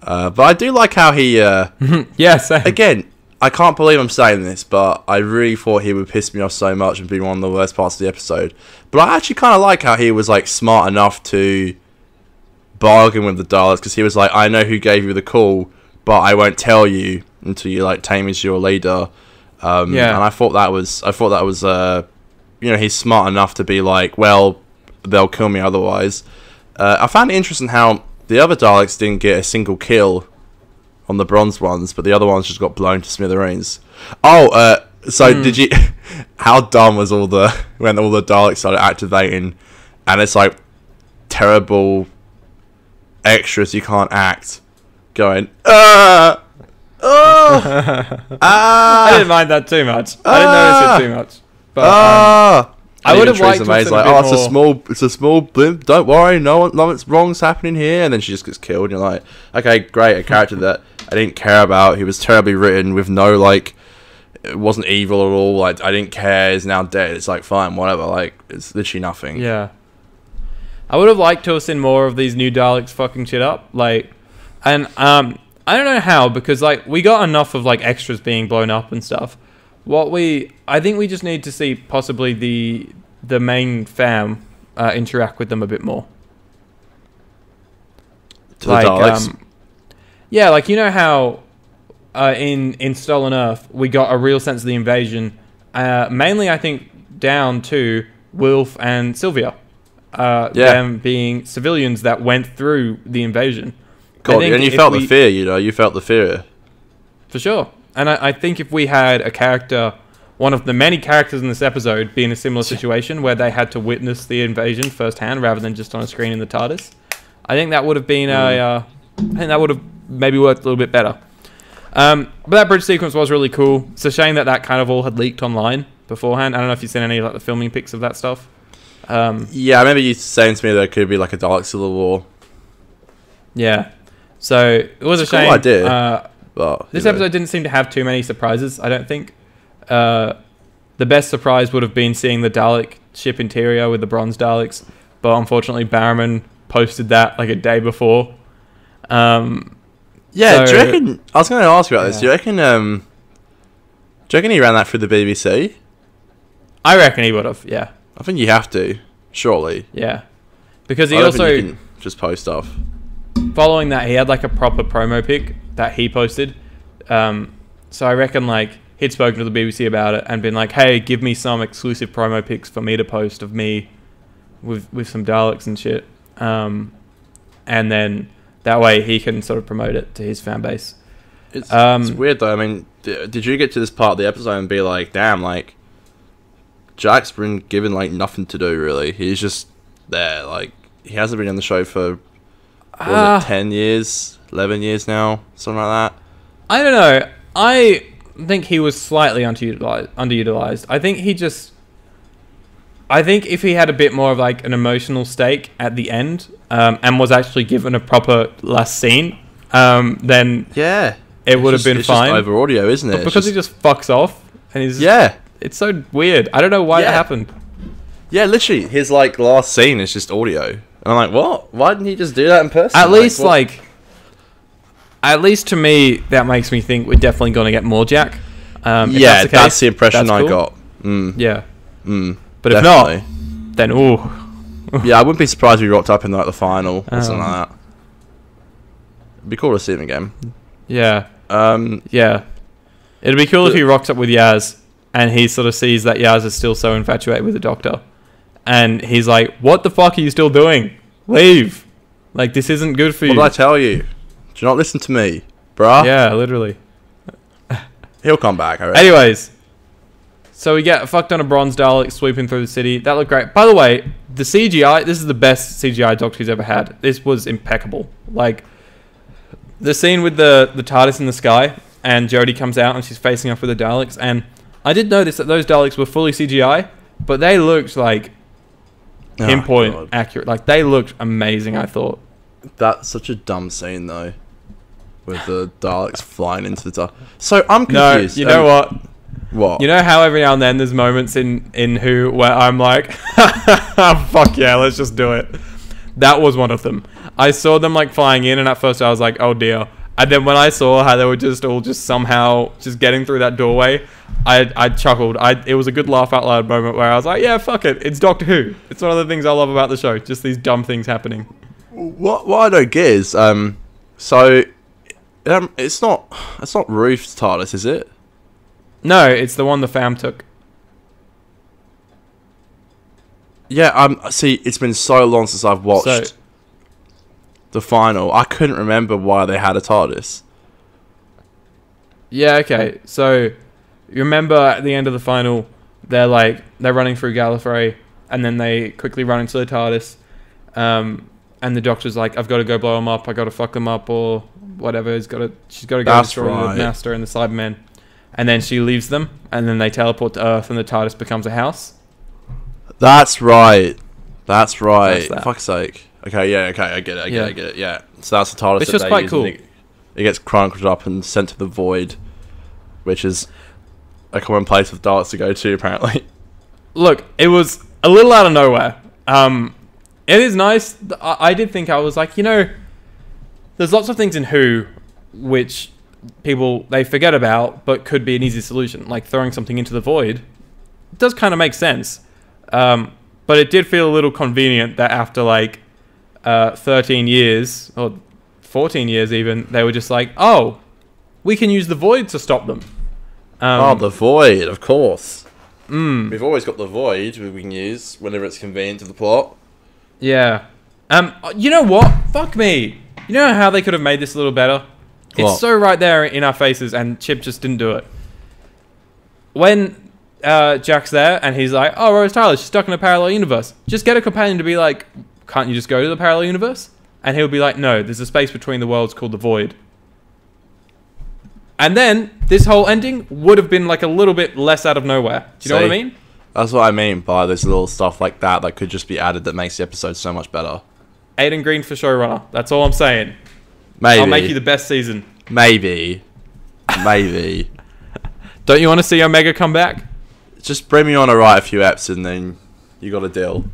But I do like how he yes. Again, I can't believe I'm saying this, but I really thought he would piss me off so much and be one of the worst parts of the episode. But I actually kind of like how he was like smart enough to bargain with the Daleks, because he was like, I know who gave you the call, but I won't tell you until you like tame as your leader. And I thought that was he's smart enough to be like, well, they'll kill me otherwise. I found it interesting how the other Daleks didn't get a single kill on the bronze ones, but the other ones just got blown to smithereens. Did you? How dumb was when all the Daleks started activating, and it's like terrible extras you can't act, going I didn't mind that too much. I didn't notice it too much. But I would have liked to see it's a small blimp. Don't worry, nothing's wrong's happening here. And then she just gets killed. And you're like, okay, great, a character that I didn't care about. He was terribly written with no like, it wasn't evil at all. Like I didn't care. He's now dead. It's like fine, whatever. Like it's literally nothing. Yeah. I would have liked to have seen more of these new Daleks fucking shit up. Like, and I don't know how, because like we got enough of like extras being blown up and stuff. I think we just need to see possibly the main fam interact with them a bit more. To like, the Daleks? Yeah, like you know how in Stolen Earth we got a real sense of the invasion, mainly I think down to Wilf and Sylvia, them being civilians that went through the invasion. God, and you felt the fear, you felt the fear. For sure. And I think if we had a character, one of the many characters in this episode, be in a similar situation where they had to witness the invasion firsthand rather than just on a screen in the TARDIS, I think that would have been I think that would have maybe worked a little bit better. But that bridge sequence was really cool. It's a shame that kind of all had leaked online beforehand. I don't know if you've seen any like the filming pics of that stuff. Yeah, I remember you saying to me that it could be like a Dalek Civil War. Yeah. So it was a shame. Cool idea. But, this episode didn't seem to have too many surprises, I don't think. The best surprise would have been seeing the Dalek ship interior with the bronze Daleks, but unfortunately Barrowman posted that like a day before. Do you reckon... I was going to ask you about this. Do you reckon he ran that through the BBC? I reckon he would have, yeah. I think you have to, surely. Yeah. Because he I don't also... think you can just post stuff. Following that, he had like a proper promo pic that he posted. So I reckon like he'd spoken to the BBC about it and been like, hey, give me some exclusive promo pics for me to post of me with some Daleks and shit. And then that way he can sort of promote it to his fan base. It's weird though. I mean, did you get to this part of the episode and be like, damn, like Jack's been given like nothing to do really. He's just there. Like he hasn't been on the show for 10 years, 11 years now, something like that. I don't know. I think he was slightly underutilized. I think if he had a bit more of like an emotional stake at the end, and was actually given a proper last scene, then it would have been fine. It's just over audio, isn't it? But because he just fucks off, and he's it's so weird. I don't know why that happened. Yeah, literally, his like last scene is just audio. And I'm like, what? Why didn't he just do that in person? At least to me, that makes me think we're definitely going to get more Jack. Yeah, that's the impression I cool. got. Yeah. But Definitely. if not, then yeah, I wouldn't be surprised if he rocked up in like the final or something like that. It'd be cool to see him again. Yeah. Yeah. It'd be cool if he rocks up with Yaz and he sort of sees that Yaz is still so infatuated with the Doctor. And he's like, what the fuck are you still doing? Leave. Like, this isn't good for you. What did I tell you? Do you not listen to me, bruh? Yeah, literally. He'll come back, I reckon. Anyways. So we get a fuck ton of bronze Daleks sweeping through the city. That looked great. By the way, the CGI, this is the best CGI Doctor he's ever had. This was impeccable. Like, the scene with the TARDIS in the sky, and Jodie comes out and she's facing off with the Daleks, and I did notice that those Daleks were fully CGI, but they looked like pinpoint accurate. Like, they looked amazing, I thought. That's such a dumb scene, though, with the Daleks flying into the dark. So, I'm confused. No, you know what? What? You know how every now and then there's moments in Who where I'm like, fuck yeah, let's just do it. That was one of them. I saw them like flying in, and at first I was like, oh dear. And then when I saw how they were just all just somehow just getting through that doorway, I chuckled. It was a good laugh out loud moment where I was like, yeah, fuck it. It's Doctor Who. It's one of the things I love about the show. Just these dumb things happening. What I don't get is, so it's not Ruth's TARDIS, is it? No, it's the one the fam took. Yeah, see, it's been so long since I've watched the final. I couldn't remember why they had a TARDIS. Yeah, okay. So, you remember at the end of the final, they're running through Gallifrey, and then they quickly run into the TARDIS, and the Doctor's like, I've got to go blow them up, I've got to fuck them up, or whatever. She's got to go destroy the Master and the Cybermen. And then she leaves them, and then they teleport to Earth, and the TARDIS becomes a house. That's right. That's that. Fuck's sake. Okay, yeah, okay, I get it, yeah. So that's the TARDIS. Which was quite cool. It gets chronicled up and sent to the void, which is a common place with Daleks to go to, apparently. Look, it was a little out of nowhere. It is nice. I did think, I was like, there's lots of things in Who which people, they forget about, but could be an easy solution. Like throwing something into the void. It does kind of make sense. But it did feel a little convenient that after 13 years, or 14 years even, they were just like, oh, we can use the void to stop them. The void, of course. We've always got the void we can use whenever it's convenient to the plot. Yeah. You know what? Fuck me. You know how they could have made this a little better? It's so right there in our faces, and Chip just didn't do it. When Jack's there, and he's like, oh, Rose Tyler, she's stuck in a parallel universe. Just get a companion to be like, can't you just go to the parallel universe? And he'll be like, no, there's a space between the worlds called the void. And then, this whole ending would have been a little bit less out of nowhere. Do you know what I mean? That's what I mean by this little stuff like that could just be added that makes the episode so much better. Aidan Green for showrunner. That's all I'm saying. Maybe. I'll make you the best season. Maybe. Don't you want to see Omega come back? Just bring me on to write a few eps and then you got a deal.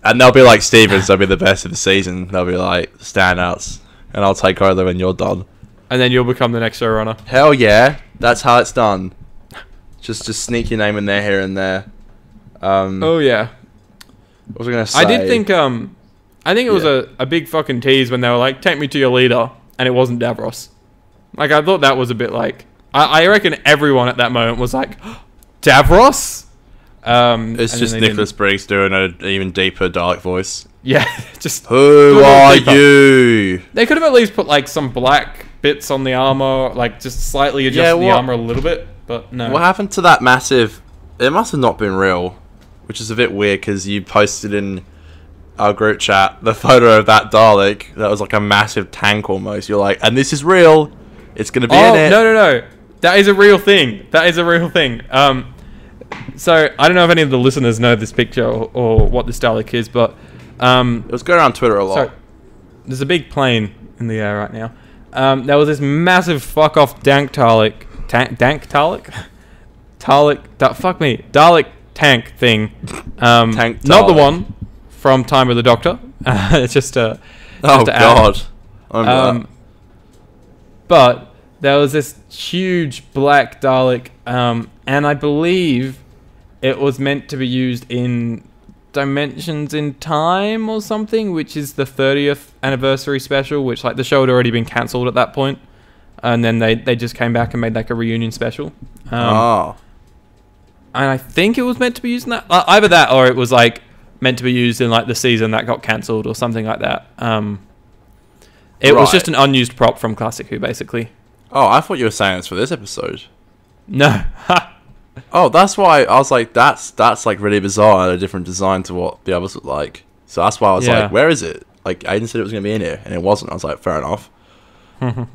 And they'll be like Stevens, they'll be the best of the season. They'll be like standouts. And I'll take over when you're done. And then you'll become the next showrunner. Hell yeah. That's how it's done. Just sneak your name in there here and there. Oh yeah. What was I going to say? I think it was a big fucking tease when they were like, take me to your leader, and it wasn't Davros. I thought that was a bit I reckon everyone at that moment was like, Davros? It's just Nicholas Briggs doing an even deeper Dalek voice. Yeah, just... Who are you? They could have at least put some black bits on the armor, just slightly adjust the armor a little bit, but no. What happened to that massive... It must have not been real, which is a bit weird because you posted in our group chat the photo of that Dalek that was like a massive tank almost. You're like, and this is real. It's going to be in it. No. That is a real thing. So, I don't know if any of the listeners know this picture or what this Dalek is, but... it was going around Twitter a lot. There's a big plane in the air right now. There was this massive fuck-off Dank Dalek... Dank Dalek? Dalek tank thing. Tank Dalek. Not the one from Time of the Doctor. It's just a... God. But there was this huge black Dalek, and I believe it was meant to be used in Dimensions in Time or something, which is the 30th anniversary special, which like the show had already been cancelled at that point, and then they just came back and made like a reunion special. And I think it was meant to be used in that, either that or it was like meant to be used in like the season that got cancelled or something like that. It was just an unused prop from Classic Who, basically. Oh, I thought you were saying it's for this episode. No. Oh, that's why I was like, that's like really bizarre and a different design to what the others look like. So that's why I was like, where is it? Like, Aiden said it was going to be in here, and it wasn't. I was like, fair enough. So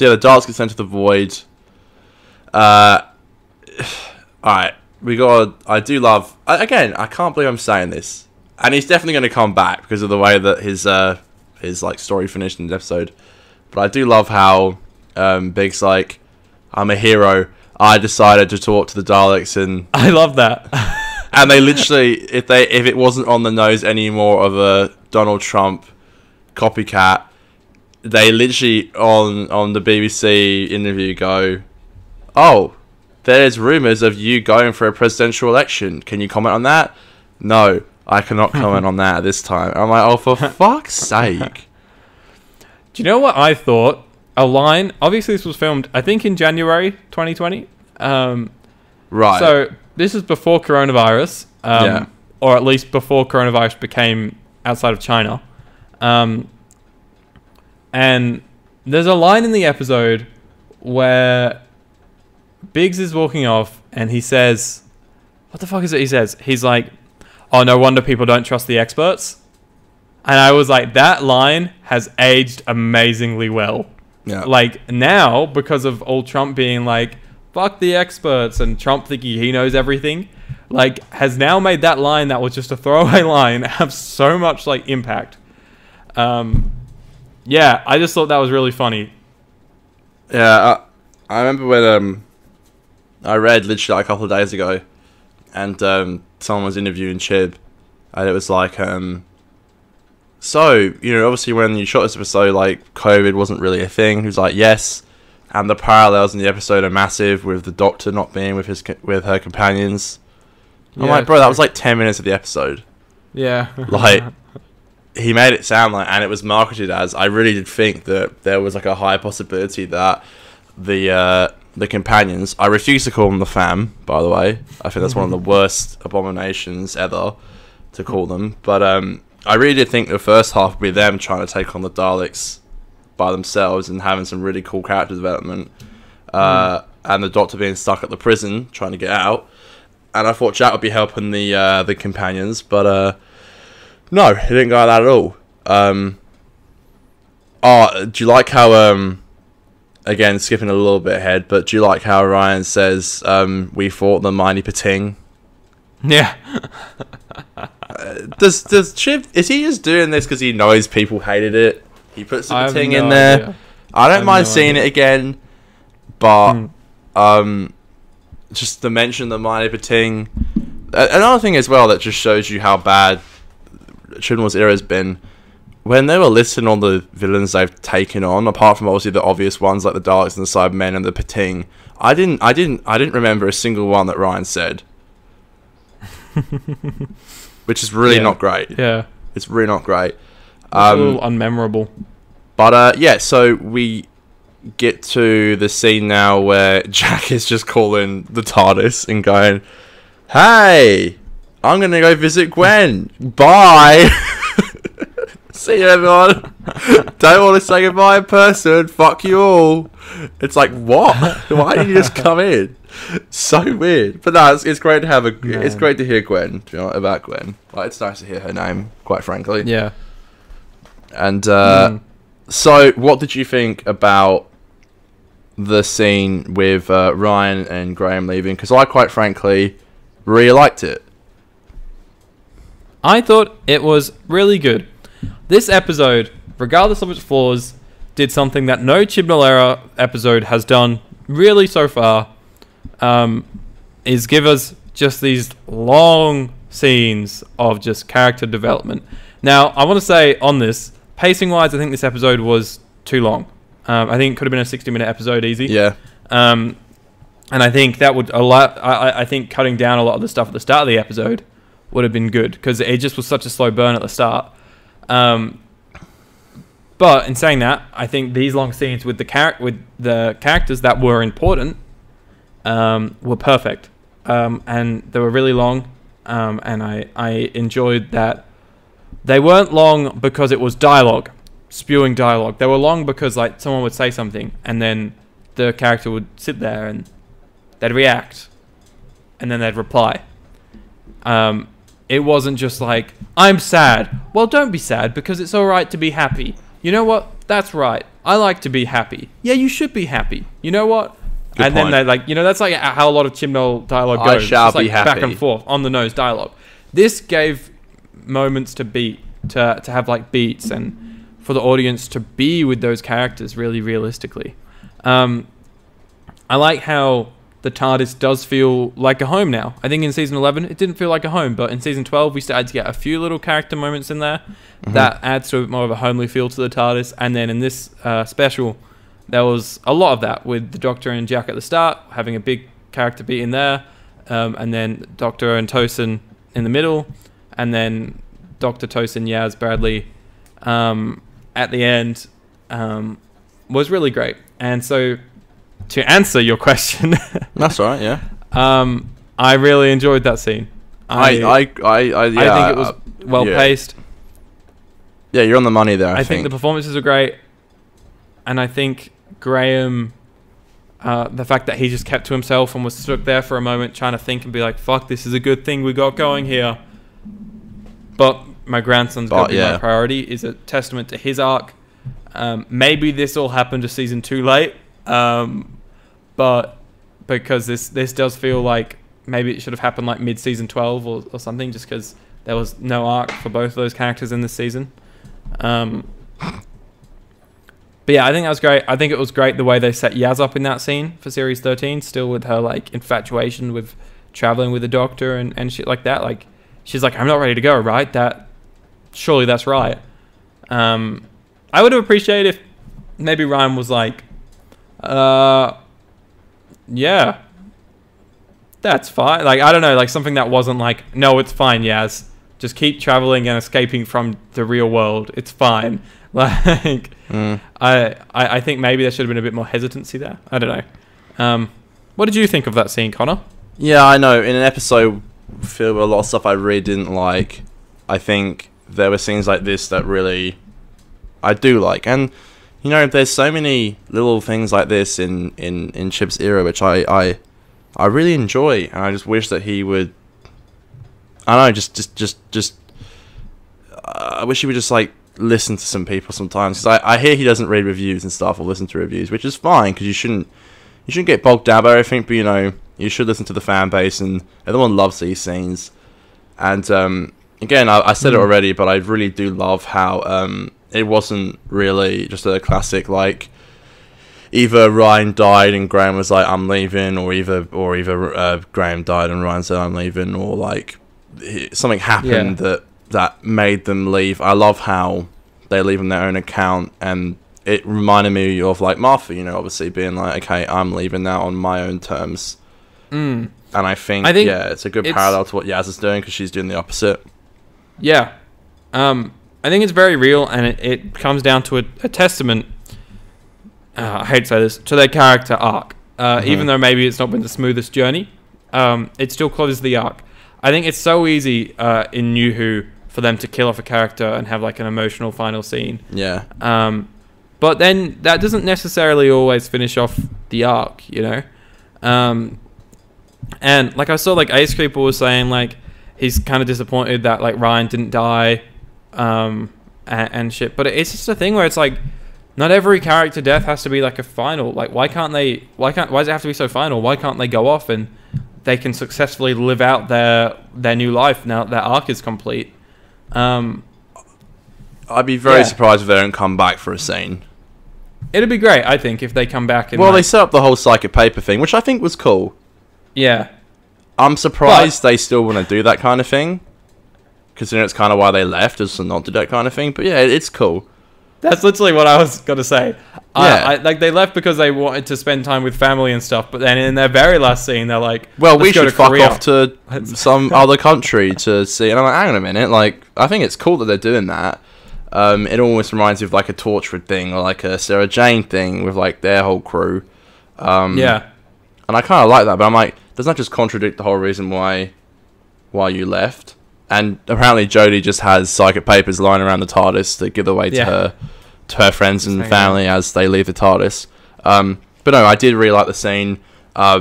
yeah, the Daleks get sent to the void. Alright, I do love, again, I can't believe I'm saying this. And he's definitely going to come back because of the way that his like story finished in the episode. But I do love how Big's like, I'm a hero. I decided to talk to the Daleks, and I love that. And they literally, if it wasn't on the nose anymore of a Donald Trump copycat, they literally on the BBC interview go, "Oh, there's rumours of you going for a presidential election. Can you comment on that?" No, I cannot comment on that at this time. I'm like, oh, for fuck's sake. Do you know what I thought? A line, obviously this was filmed, I think in January 2020. Right. So this is before coronavirus, or at least before coronavirus became outside of China. And there's a line in the episode where Biggs is walking off and he says, what the fuck is it he says? He's like, oh, no wonder people don't trust the experts. And I was like, that line has aged amazingly well. Yeah. Like now, because of old Trump being like, fuck the experts, and Trump thinking he knows everything, like has now made that line that was just a throwaway line have so much like impact. Yeah, I just thought that was really funny. Yeah, I remember when I read literally like a couple of days ago, and someone was interviewing Chib, and it was like, so, you know, obviously when you shot this episode, like, COVID wasn't really a thing. He was like, yes, and the parallels in the episode are massive with the Doctor not being with her companions. I'm like, bro, that was like 10 minutes of the episode. Yeah. Like, he made it sound like, and it was marketed as, I really did think that there was like a high possibility that the companions, I refuse to call them the fam, by the way. I think that's one of the worst abominations ever to call them. But I really did think the first half would be them trying to take on the Daleks by themselves and having some really cool character development. And the Doctor being stuck at the prison, trying to get out. And I thought Jack would be helping the companions, but no, it didn't go like that at all. Do you like how, again, skipping a little bit ahead, but do you like how Ryan says, we fought the mighty Pating? Yeah. Does Chib, is he just doing this because he knows people hated it? He puts the Pating in there. Idea. I don't mind seeing it again, but just to mention the mighty Pating. Another thing as well that just shows you how bad Chibnall's era has been. When they were listing all the villains they've taken on, apart from obviously the obvious ones like the Daleks and the Cybermen and the Pating, I didn't remember a single one that Ryan said. Which is really not great. Yeah. It's really not great. A little unmemorable. But yeah, so we get to the scene now where Jack is just calling the TARDIS and going, hey, I'm going to go visit Gwen. Bye. See you, everyone. Don't want to say goodbye in person. Fuck you all. It's like, what? Why did you just come in? So weird. But no, it's great to have it's great to hear Gwen, you know, about Gwen. Like, it's nice to hear her name, quite frankly. Yeah. And so what did you think about the scene with Ryan and Graham leaving? Because I quite frankly really liked it. I thought it was really good. This episode, regardless of its flaws, did something that no Chibnall era episode has done really so far, is give us just these long scenes of just character development. Now, I want to say on this, pacing-wise, I think this episode was too long. I think it could have been a 60-minute episode easy. Yeah. And I think that would I think cutting down a lot of the stuff at the start of the episode would have been good, because it just was such a slow burn at the start. But in saying that, I think these long scenes with the characters that were important were perfect, and they were really long, and I enjoyed that. They weren't long because it was dialogue, spewing dialogue. They were long because like someone would say something, and then the character would sit there and they'd react, and then they'd reply. It wasn't just like, I'm sad. Well, don't be sad, because it's alright to be happy. You know what? That's right. I like to be happy. Yeah, you should be happy. You know what? Good and point. then they like, that's like how a lot of Chibnall dialogue goes. I shall just like be happy. Back and forth, on the nose dialogue. This gave moments to beat, to have like beats, and for the audience to be with those characters really realistically. I like how the TARDIS does feel like a home now. I think in season 11 it didn't feel like a home, but in season 12 we started to get a few little character moments in there that adds to a bit more of a homely feel to the TARDIS. And then in this special, there was a lot of that, with the Doctor and Jack at the start having a big character beat in there, and then Doctor and Tosin in the middle, and then Doctor, Tosin, Yaz, Bradley at the end was really great. And so, to answer your question, that's all right. Yeah. I really enjoyed that scene. I think it was well paced. Yeah, you're on the money there. I think the performances are great, and I think Graham, the fact that he just kept to himself and was stuck there for a moment, trying to think and be like, "Fuck, this is a good thing we got going here." But my grandson's got to be my priority is a testament to his arc. Maybe this all happened to season 2 late. But because this does feel like maybe it should have happened like mid-season 12 or something, just because there was no arc for both of those characters in this season. But yeah, I think that was great. I think it was great the way they set Yaz up in that scene for series 13, still with her like infatuation with traveling with the Doctor and shit like that. Like, she's like, I'm not ready to go, right? Surely that's right. I would have appreciated if maybe Ryan was like, yeah, that's fine. Like, I don't know, like something that wasn't like, no, it's fine, Yaz. Just keep traveling and escaping from the real world. It's fine. Like, I think maybe there should have been a bit more hesitancy there. I don't know. What did you think of that scene, Connor? Yeah, I know. In an episode filled with a lot of stuff I really didn't like, I think there were scenes like this that really I do like. And there's so many little things like this in Chip's era, which I really enjoy, and I just wish that he would. I don't know, I wish he would just like listen to some people sometimes, because I hear he doesn't read reviews and stuff or listen to reviews, which is fine, because you shouldn't get bogged down by everything, but you should listen to the fan base, and everyone loves these scenes. And again, I said it already, but I really do love how it wasn't really just a classic, like, either Ryan died and Graham was like, I'm leaving, or either Graham died and Ryan said, I'm leaving, or like something happened that made them leave. I love how they leave on their own account, and it reminded me of like Martha, obviously being like, okay, I'm leaving now on my own terms. And I think it's a good parallel to what Yaz is doing, because she's doing the opposite. Yeah. I think it's very real, and it comes down to a testament, I hate to say this, to their character arc. Even though maybe it's not been the smoothest journey, it still closes the arc. I think it's so easy in New Who for them to kill off a character and have like an emotional final scene. Yeah. But then that doesn't necessarily always finish off the arc, And like I saw, like Ace Creeper was saying, like he's kind of disappointed that like Ryan didn't die, and shit. But it's just a thing where it's like, not every character death has to be like a final. Like, why does it have to be so final? Why can't they go off and they can successfully live out their new life now that their arc is complete? I'd be very surprised if they don't come back for a scene. It'd be great, I think, if they come back. And they set up the whole psychic paper thing, which I think was cool. Yeah. I'm surprised they still want to do that kind of thing, considering it's kind of why they left, is to not do that kind of thing. But yeah, it's cool. That's literally what I was going to say. Like they left because they wanted to spend time with family and stuff. But then in their very last scene, they're like, "Well, we Let's go should to fuck Korea." off to some other country to see." And I'm like, "Hang on a minute! Like, I think it's cool that they're doing that." It almost reminds me of like a Torchwood thing or like a Sarah Jane thing with like their whole crew. Yeah. And I kind of like that, but I'm like, doesn't that just contradict the whole reason why you left? And apparently Jodie just has psychic papers lying around the TARDIS to give away to her friends and family as they leave the TARDIS. But no, I did really like the scene. I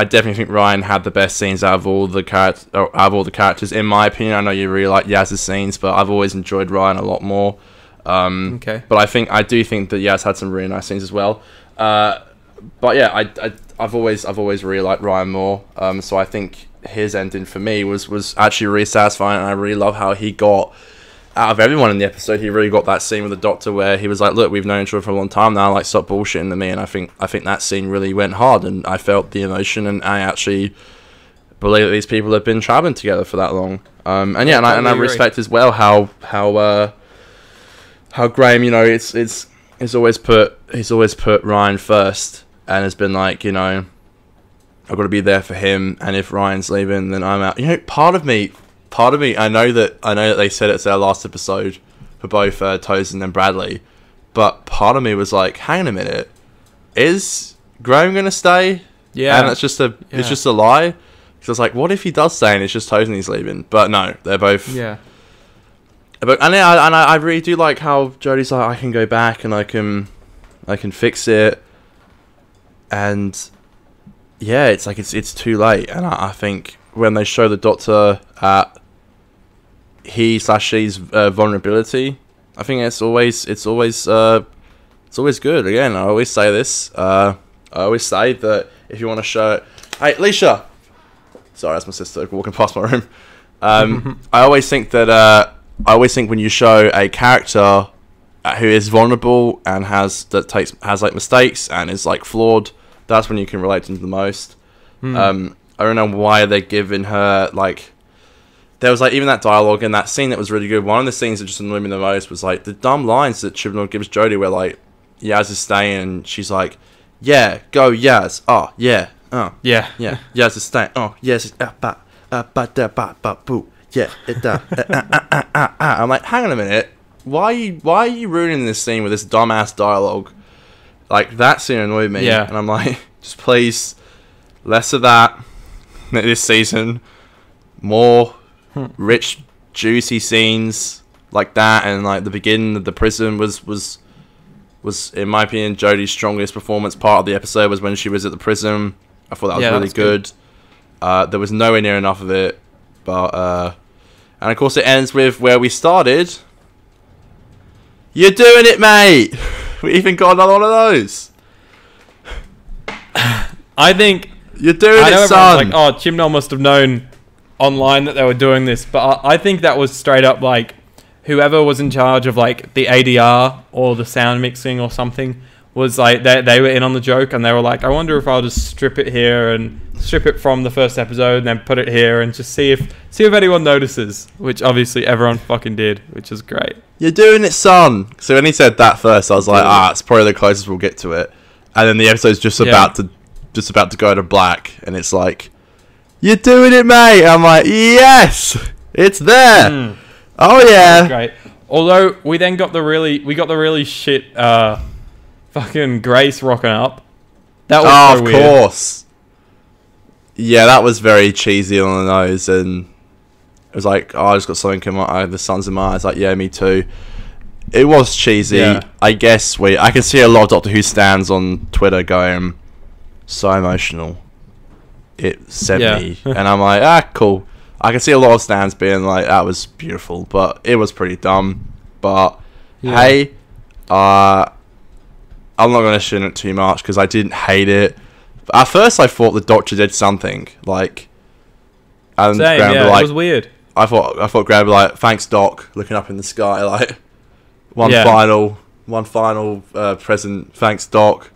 definitely think Ryan had the best scenes out of all the characters. In my opinion, I know you really like Yaz's scenes, but I've always enjoyed Ryan a lot more. Okay. But I do think that Yaz had some really nice scenes as well. But yeah, I've always really liked Ryan more. So I think his ending for me was actually really satisfying, and I really love how he got, out of everyone in the episode, he really got that scene with the Doctor where he was like, "Look, we've known each other for a long time now. Like, stop bullshitting to me." And I think that scene really went hard, and I felt the emotion, and I actually believe that these people have been traveling together for that long. And I respect as well how Graham, you know, he's always put Ryan first, and has been like, you know, I've got to be there for him, and if Ryan's leaving, then I'm out. You know, part of me, I know that they said it's their last episode for both Tosin and Bradley, but part of me was like, hang on a minute, is Graham gonna stay? Yeah, and it's just a lie. Because I was like, what if he does stay and it's just Tosin he's leaving? But no, they're both. Yeah. But I really do like how Jodie's like, I can go back and I can fix it, and yeah, it's like it's too late. And I think when they show the Doctor at he/she's vulnerability, I think it's always good. Again, I always say this. I always say that if you want to show it, hey, Leisha. Sorry, that's my sister walking past my room. I always think that when you show a character who is vulnerable and has like mistakes and is like flawed, that's when you can relate to them the most. I don't know why they're giving her like. There was like even that dialogue in that scene that was really good. One of the scenes that just annoyed me the most was like the dumb lines that Chibnall gives Jodie, where like Yaz is staying and she's like, "Yeah, go Yaz. Oh yeah, oh yeah, Yaz is staying. Oh yes, boo. Yeah, I'm like, hang on a minute. Why are you ruining this scene with this dumbass dialogue? Like that scene annoyed me. Yeah, and I'm like, just please, less of that this season. More rich, juicy scenes like that, and like the beginning of the prison was in my opinion Jodie's strongest performance part of the episode was when she was at the prison. I thought that was really good. There was nowhere near enough of it, but and of course it ends with where we started. You're doing it, mate. We even got another one of those. I think you're doing it, son. Like, oh, Chibnall must have known online that they were doing this, but I think that was straight up like whoever was in charge of like the ADR or the sound mixing or something was like they were in on the joke, and they were like, I wonder if I'll just strip it here and strip it from the first episode and then put it here and just see if anyone notices, which obviously everyone fucking did, which is great. You're doing it, son. So when he said that first, I was like, it's probably the closest we'll get to it. And then the episode's just about to go to black, and it's like, you're doing it, mate. I'm like, yes, it's there. Oh yeah, great. Although we then got the really shit fucking Grace rocking up. That was so weird. Of course. Yeah, that was very cheesy on the nose, and it was like, I just got something in my eye. The sun's in my eyes. Like, yeah, me too. It was cheesy. Yeah. I guess I can see a lot of Doctor Who stans on Twitter going, so emotional. It sent me, and I'm like, cool. I can see a lot of stans being like, that was beautiful, but it was pretty dumb. But hey, I'm not going to shit it too much because I didn't hate it. But at first, I thought the Doctor did something like, and same, it was weird. I thought Graham would be like, thanks, Doc, looking up in the sky, like one final present, thanks, Doc,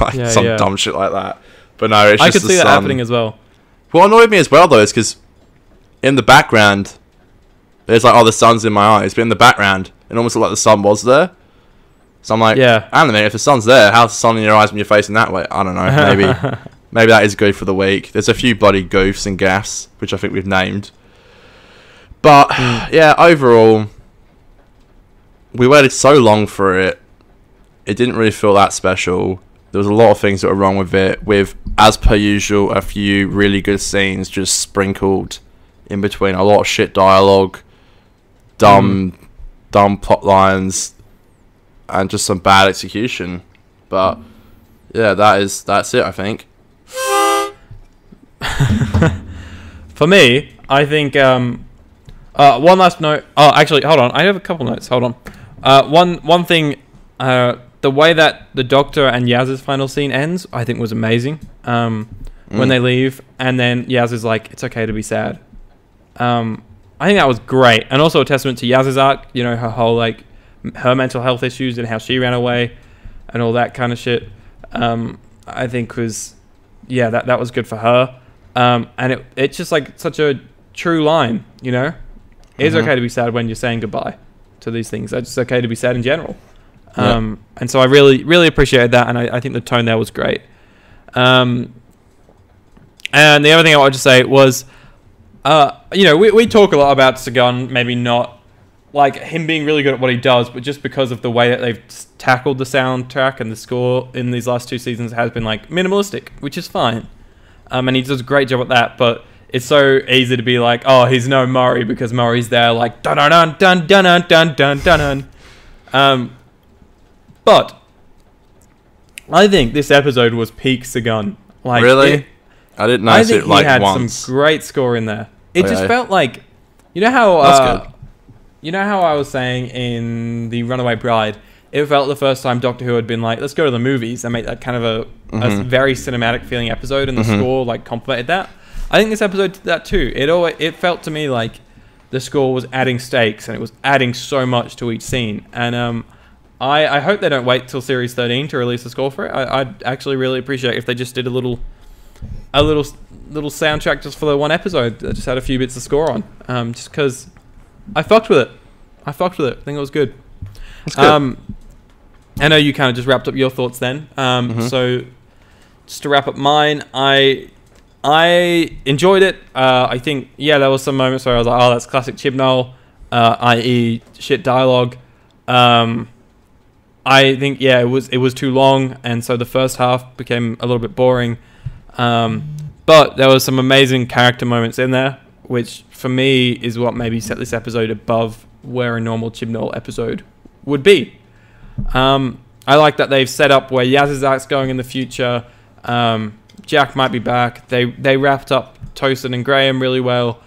like some dumb shit like that. But no, it's just I could see that happening as well. What annoyed me as well though is because in the background, there's like, the sun's in my eyes, but in the background, it almost looked like the sun was there. So I'm like, yeah. hang on a minute, if the sun's there, how's the sun in your eyes when you're facing that way? I don't know. Maybe that is good for the week. There's a few bloody goofs and gaffes, which I think we've named. But, yeah, overall, we waited so long for it. It didn't really feel that special. There was a lot of things that were wrong with it, with, as per usual, a few really good scenes just sprinkled in between. A lot of shit dialogue, dumb plot lines, and just some bad execution. But, yeah, that's it, I think. For me, I think... one last note. Oh, actually, hold on. I have a couple notes. Hold on. One thing... the way that the Doctor and Yaz's final scene ends, I think was amazing. When they leave, and then Yaz is like, it's okay to be sad. I think that was great. And also a testament to Yaz's arc, you know, her whole, like, her mental health issues and how she ran away and all that kind of shit. I think was, yeah, that was good for her. And it's just, like, such a true line, you know? It is okay to be sad when you're saying goodbye to these things. It's okay to be sad in general. And so I really, really appreciated that, and I think the tone there was great. And the other thing I wanted to say was, you know, we talk a lot about Sagan maybe not, like, him being really good at what he does, but just because of the way that they've tackled the soundtrack and the score in these last 2 seasons has been, like, minimalistic, which is fine. And he does a great job at that, but it's so easy to be like, oh, he's no Murray because Murray's there, like, dun-dun-dun-dun-dun-dun-dun-dun. But I think this episode was peak Sagan. Like, really? I didn't notice it like once. I think he had some great score in there. It just felt like, you know how you know how I was saying in The Runaway Bride, it felt the first time Doctor Who had been like, let's go to the movies and make that kind of a very cinematic feeling episode, and the score like complemented that. I think this episode did that too. It felt to me like the score was adding stakes and it was adding so much to each scene. And I hope they don't wait till Series 13 to release a score for it. I'd actually really appreciate if they just did a little soundtrack just for the one episode that just had a few bits of score on. Just because I fucked with it. I think it was good. That's good. I know you kind of just wrapped up your thoughts then. So just to wrap up mine, I enjoyed it. I think, yeah, there was some moments where I was like, oh, that's classic Chibnall, i.e. shit dialogue. I think, yeah, it was too long, and so the first half became a little bit boring. But there was some amazing character moments in there, which for me is what maybe set this episode above where a normal Chibnall episode would be. I like that they've set up where Yaz's arc's going in the future. Jack might be back. They wrapped up Tosin and Graham really well.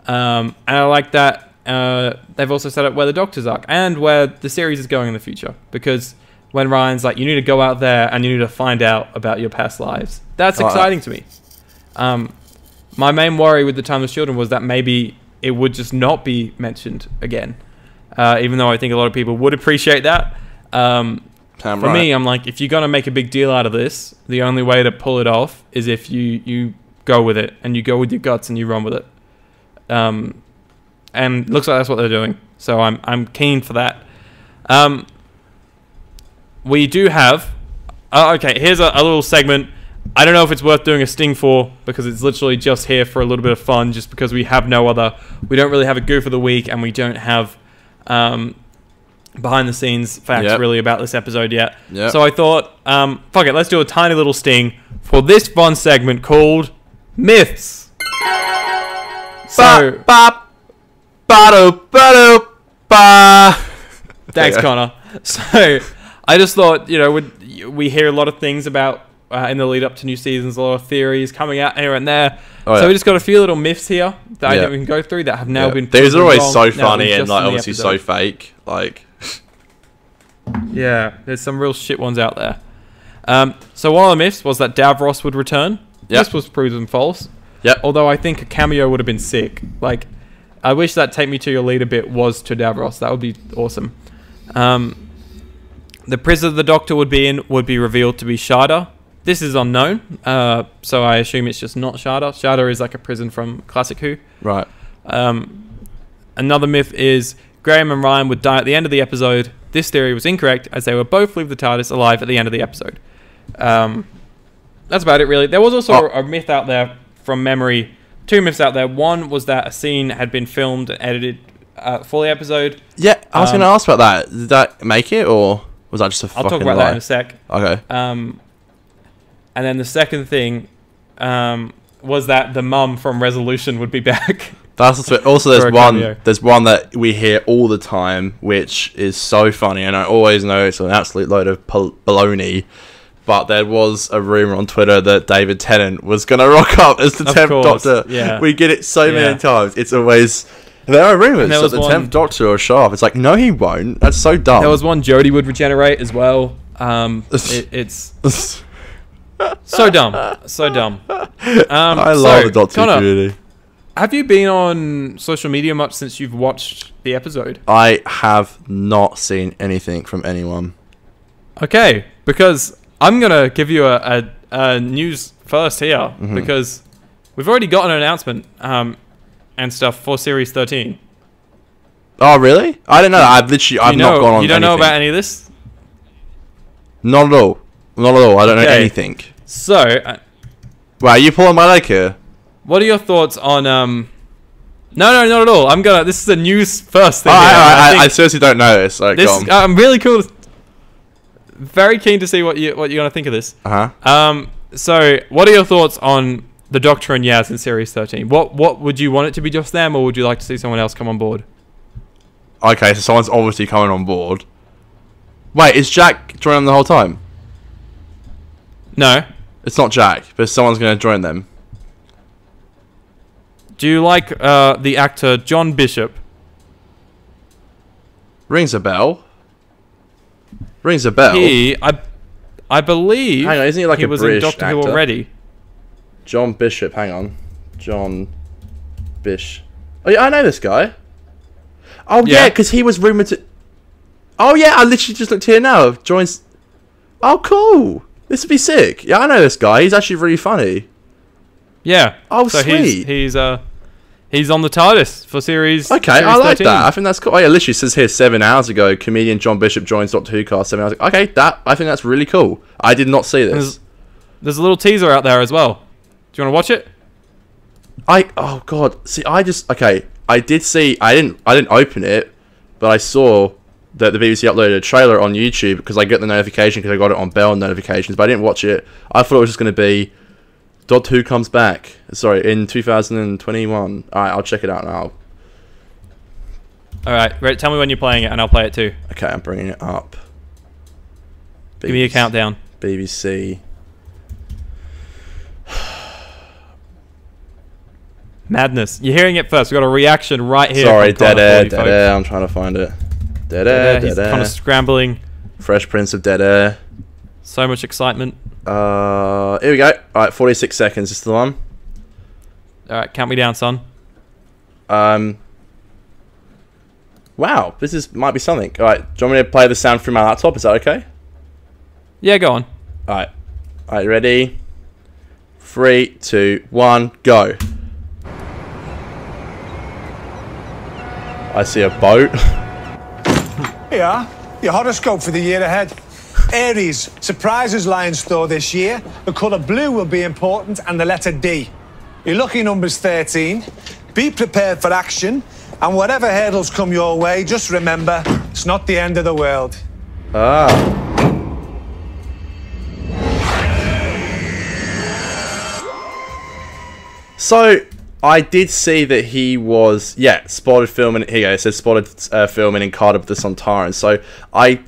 And I like that they've also set up where the Doctor's arc and where the series is going in the future. Because when Ryan's like, you need to go out there and you need to find out about your past lives. That's exciting to me. My main worry with The Timeless Children was that maybe it would just not be mentioned again. Even though I think a lot of people would appreciate that. For me, I'm like, if you're going to make a big deal out of this, the only way to pull it off is if you go with it and you go with your guts and you run with it. And looks like that's what they're doing. So I'm keen for that. We do have... okay, here's a little segment. I don't know if it's worth doing a sting for, because it's literally just here for a little bit of fun, just because we have no other... We don't really have a goof of the week, and we don't have behind the scenes facts really about this episode yet. So I thought, fuck it, let's do a tiny little sting for this fun segment called Myths. So... Thanks, Connor. So, I just thought, you know, we hear a lot of things about in the lead up to new seasons, a lot of theories coming out here and there. So we just got a few little myths here that I think we can go through that have now been. These are always so funny and like obviously so fake. Like, yeah, there's some real shit ones out there. So one of the myths was that Davros would return. This was proven false. Although I think a cameo would have been sick. Like, I wish that Take Me to Your Leader bit was to Davros. That would be awesome. The prison the Doctor would be in would be revealed to be Sharda. This is unknown, so I assume it's just not Sharda. Sharda is like a prison from Classic Who. Right. Another myth is Graham and Ryan would die at the end of the episode, this theory was incorrect, as they were both leave the TARDIS alive at the end of the episode. That's about it, really. There was also a myth out there from memory. 2 myths out there. One was that a scene had been filmed and edited for the episode. Yeah, I was going to ask about that. Did that make it, or was that just a fucking lie? I'll talk about that in a sec. Okay. And then the second thing was that the mum from Resolution would be back. That's also there's one that we hear all the time, which is so funny, and I always know it's an absolute load of baloney. But there was a rumor on Twitter that David Tennant was going to rock up as the 10th Doctor. Yeah. We get it so many times. It's always... There are rumours that the 10th Doctor will show up. It's like, no, he won't. That's so dumb. There was one Jodie would regenerate as well. It's so dumb. So dumb. I love the Doctor Conor, community. Have you been on social media much since you've watched the episode? I have not seen anything from anyone. Okay, because I'm going to give you a news first here, because we've already got an announcement and stuff for Series 13. Oh, really? I don't know. I've not gone on anything. You don't know about any of this? Not at all. Not at all. I don't know anything. So... wow, are you pulling my leg here? What are your thoughts on... No, not at all. This is a news first thing. I seriously don't know this. Right, I'm really cool. Very keen to see what you're going to think of this. So, what are your thoughts on the Doctor and Yaz in Series 13? What would you want it to be just them, or would you like to see someone else come on board? Okay, so someone's obviously coming on board. Wait, is Jack joining them the whole time? No. It's not Jack, but someone's going to join them. Do you like the actor John Bishop? Rings a bell. Rings a bell. I believe... hang on, isn't he like he a was British in Doctor actor? Who already. John Bishop, hang on. John Bish. Oh yeah, I know this guy. Oh yeah, because he was rumoured to... oh yeah, I literally just looked here now. Joins... oh cool. This would be sick. Yeah, I know this guy. He's actually really funny. Yeah. Oh, so sweet. He's on the TARDIS for series. Okay, series I like 13. that. I think that's cool. Oh yeah, literally says here 7 hours ago, comedian John Bishop joins Doctor Who cast 7 hours ago. Okay, I think that's really cool. I did not see this. There's a little teaser out there as well. Do you want to watch it? Oh god. See, I did see. I didn't open it, but I saw that the BBC uploaded a trailer on YouTube because I get the notification because I got it on Bell notifications, but I didn't watch it. I thought it was just going to be Doctor Who comes back. Sorry, in 2021. Alright, I'll check it out now. Alright, right, tell me when you're playing it and I'll play it too. Okay, I'm bringing it up. Give me a countdown. BBC. Madness. You're hearing it first. We've got a reaction right here. Sorry, dead air. I'm trying to find it. Dead air. He's kind of scrambling. Fresh Prince of Dead Air. So much excitement. Here we go. Alright, 46 seconds is the one. Alright, count me down, son. Wow, might be something. Alright, do you want me to play the sound through my laptop? Is that okay? Yeah, go on. Alright. Alright, ready? 3, 2, 1, go. I see a boat. Yeah, your horoscope for the year ahead. Aries, surprises lie in store this year. The colour blue will be important and the letter D. Your lucky number's 13. Be prepared for action. And whatever hurdles come your way, just remember, it's not the end of the world. So, I did see that he was, spotted filming, here you go, it says spotted filming in Cardiff the Sontaran. So, I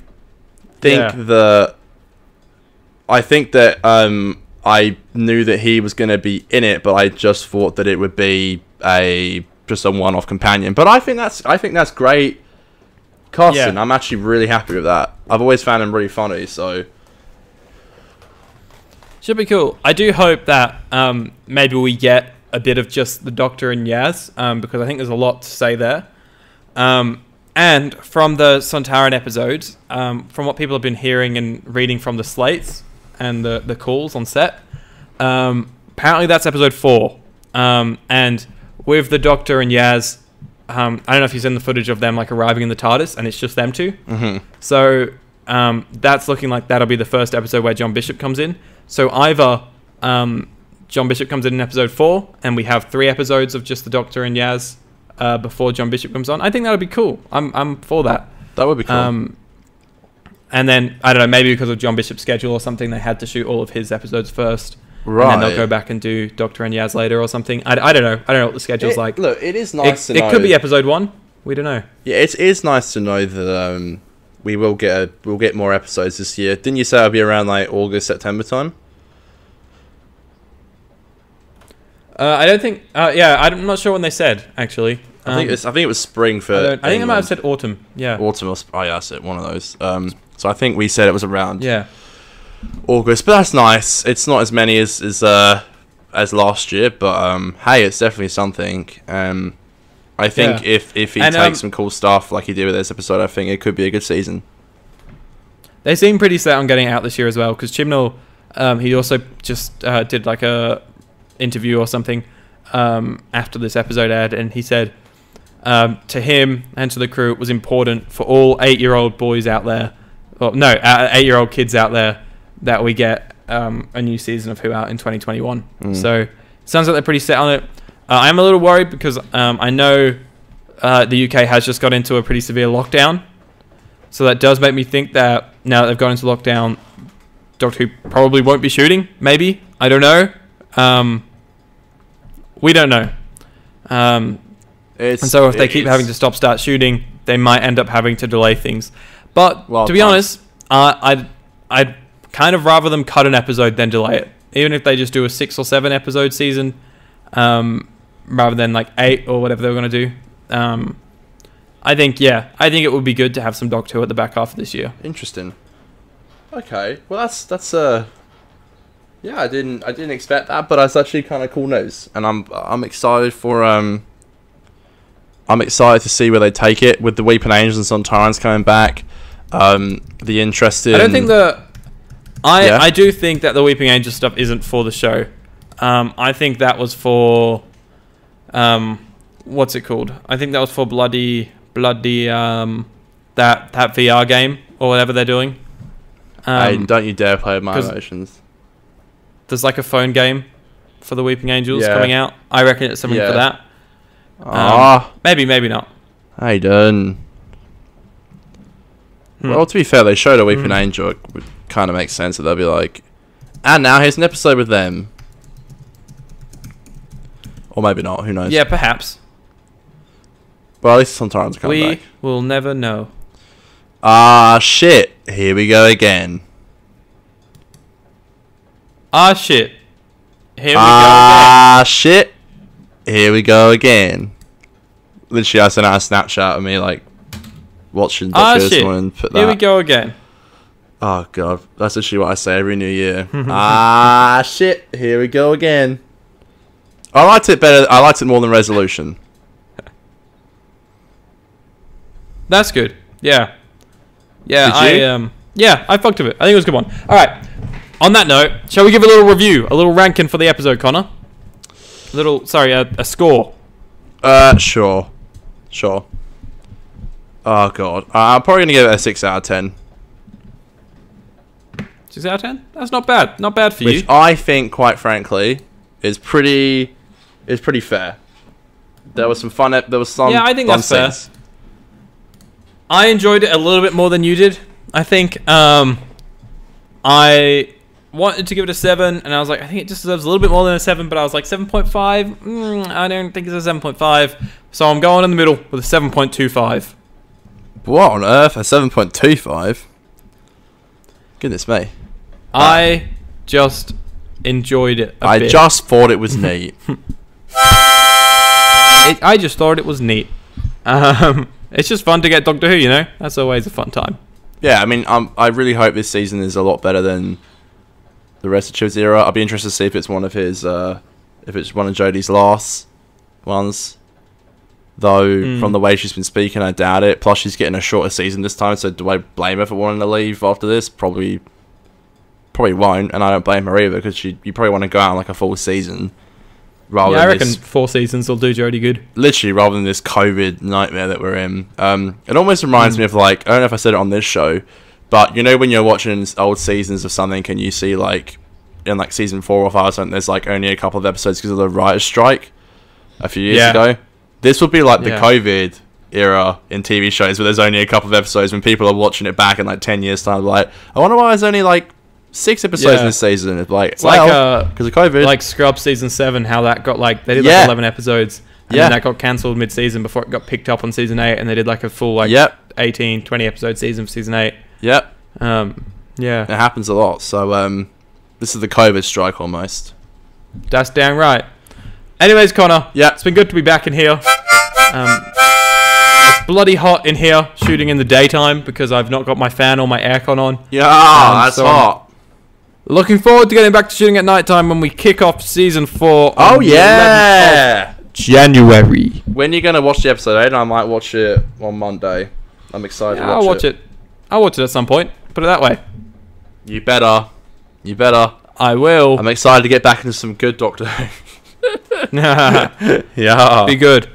think that I knew that he was going to be in it, but I just thought that it would be just a one-off companion. But I think that's great casting. I'm actually really happy with that. I've always found him really funny, so should be cool. I do hope that maybe we get a bit of just the Doctor and Yaz, because I think there's a lot to say there. And from the Sontaran episodes, from what people have been hearing and reading from the slates and the calls on set, apparently that's episode 4. And with the Doctor and Yaz I don't know if you've seen the footage of them like arriving in the TARDIS, and it's just them two. Mm-hmm. So that's looking like that'll be the first episode where John Bishop comes in. So either John Bishop comes in episode 4, and we have 3 episodes of just the Doctor and Yaz before John Bishop comes on. I think that'll be cool. I'm for that. That would be cool. And then, I don't know, maybe because of John Bishop's schedule or something, they had to shoot all of his episodes first. Right. And then they'll go back and do Doctor and Yaz later or something. I don't know. I don't know what the schedule's like. Look, it is nice to know. It could be episode 1. We don't know. Yeah, it is nice to know that we'll get more episodes this year. Didn't you say it'll be around like August, September time? I don't think... yeah, I'm not sure when they said, actually. I think it was spring for I think I might have said autumn. Yeah. Autumn or... Oh, yeah, I said one of those. So I think we said it was around August. But that's nice. It's not as many as last year, but hey, it's definitely something. I think if he takes some cool stuff like he did with this episode, I think it could be a good season. They seem pretty set on getting it out this year as well, because Chibnall, he also just did like a interview or something after this episode aired, and he said to him and to the crew it was important for all 8-year-old boys out there, 8-year-old kids out there, that we get a new season of Who out in 2021. So it sounds like they're pretty set on it. I'm a little worried because I know the UK has just got into a pretty severe lockdown, so that does make me think that now that they've gone into lockdown, Doctor Who probably won't be shooting. Maybe, I don't know. We don't know. And so if they keep having to start shooting, they might end up having to delay things. But to be honest, I'd kind of rather them cut an episode than delay it, even if they just do a 6 or 7 episode season, rather than like 8 or whatever they were going to do. I think it would be good to have some Doctor Who at the back half of this year. Interesting. Okay, well that's yeah, I didn't expect that, but that's actually kind of cool news, and I'm excited for I'm excited to see where they take it with the Weeping Angels and Sontarans coming back. The interest in... I do think that the Weeping Angels stuff isn't for the show. I think that was for what's it called? I think that was for bloody that VR game or whatever they're doing. Hey, don't you dare play with my emotions. There's like a phone game for the Weeping Angels coming out. I reckon it's something for that. Maybe not. Hey, done. Well, to be fair, they showed a Weeping Angel. It would kind of make sense that they'll be like, and now here's an episode with them. Or maybe not, who knows? Yeah, perhaps. Well, at least sometimes come back. We will never know. Shit. Here we go again. Shit. Here we go again. Shit. Here we go again. Literally, I sent out a Snapchat of me, like, watching Doctor Who and put that. Here we go again. Oh, God. That's literally what I say every new year. Shit. Here we go again. I liked it better. I liked it more than Resolution. That's good. Yeah. Yeah, Did you? I fucked with it. I think it was a good one. All right. On that note, shall we give a little review, a little ranking for the episode, Connor? A score. Sure. Oh, God. I'm probably going to give it a 6 out of 10. 6 out of 10? That's not bad. Not bad for you. Which I think, quite frankly, is pretty fair. There was some fun. There was some. Yeah, I think that's fair. I enjoyed it a little bit more than you did. I think I wanted to give it a 7, and I was like, I think it just deserves a little bit more than a 7, but I was like 7.5. I don't think it's a 7.5, so I'm going in the middle with a 7.25. What on earth? A 7.25? Goodness me. I just enjoyed it a bit. I just thought it was neat. I just thought it was neat. It's just fun to get Doctor Who, you know? That's always a fun time. Yeah, I mean, I really hope this season is a lot better than the rest of Chiv's era. I'll be interested to see if it's one of his, if it's one of Jodie's last ones. Though, from the way she's been speaking, I doubt it. Plus, she's getting a shorter season this time, so do I blame her for wanting to leave after this? Probably won't, and I don't blame her either, because you probably want to go out on like a full season rather I than reckon this, 4 seasons will do Jodie good. literally, rather than this COVID nightmare that we're in. It almost reminds me of, like, I don't know if I said it on this show, but you know when you're watching old seasons of something and you see, like, in like season 4 or 5 or something, there's like only a couple of episodes because of the writer's strike a few years ago. This would be like the COVID era in TV shows where there's only a couple of episodes when people are watching it back in like 10 years time, like, I wonder why there's only like 6 episodes in this season. It's like, it's well, because of COVID. Like Scrubs season 7, how that got like, they did like 11 episodes and then that got cancelled mid-season before it got picked up on season 8, and they did like a full like 18, 20 episode season for season 8. It happens a lot. So this is the COVID strike almost. That's damn right. Anyways, Connor, it's been good to be back in here. It's bloody hot in here, shooting in the daytime because I've not got my fan or my aircon on. That's so hot. Looking forward to getting back to shooting at nighttime when we kick off season 4. Oh yeah, January. When are you gonna watch the episode 8? I might watch it on Monday. I'm excited to watch it. I'll watch it at some point. Put it that way. You better. I will. I'm excited to get back into some good Doctor Who. Be good.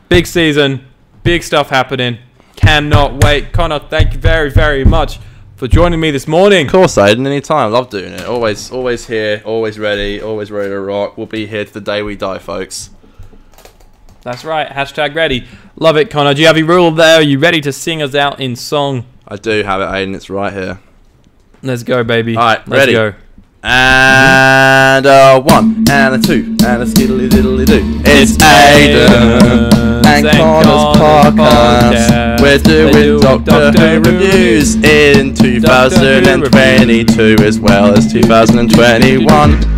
Big season. Big stuff happening. Cannot wait. Connor, thank you very, very much for joining me this morning. Of course, Aiden. Anytime. Love doing it. Always here. Always ready to rock. We'll be here to the day we die, folks. That's right. Hashtag ready. Love it, Connor. Do you have your rule there? Are you ready to sing us out in song? I do have it, Aiden. It's right here. Let's go, baby. All right, Let's ready. Go. And a 1 and a 2 and a skiddly diddly do. It's Aiden and Connor's podcast. We're doing Doctor Who reviews in 2022 as well as 2021.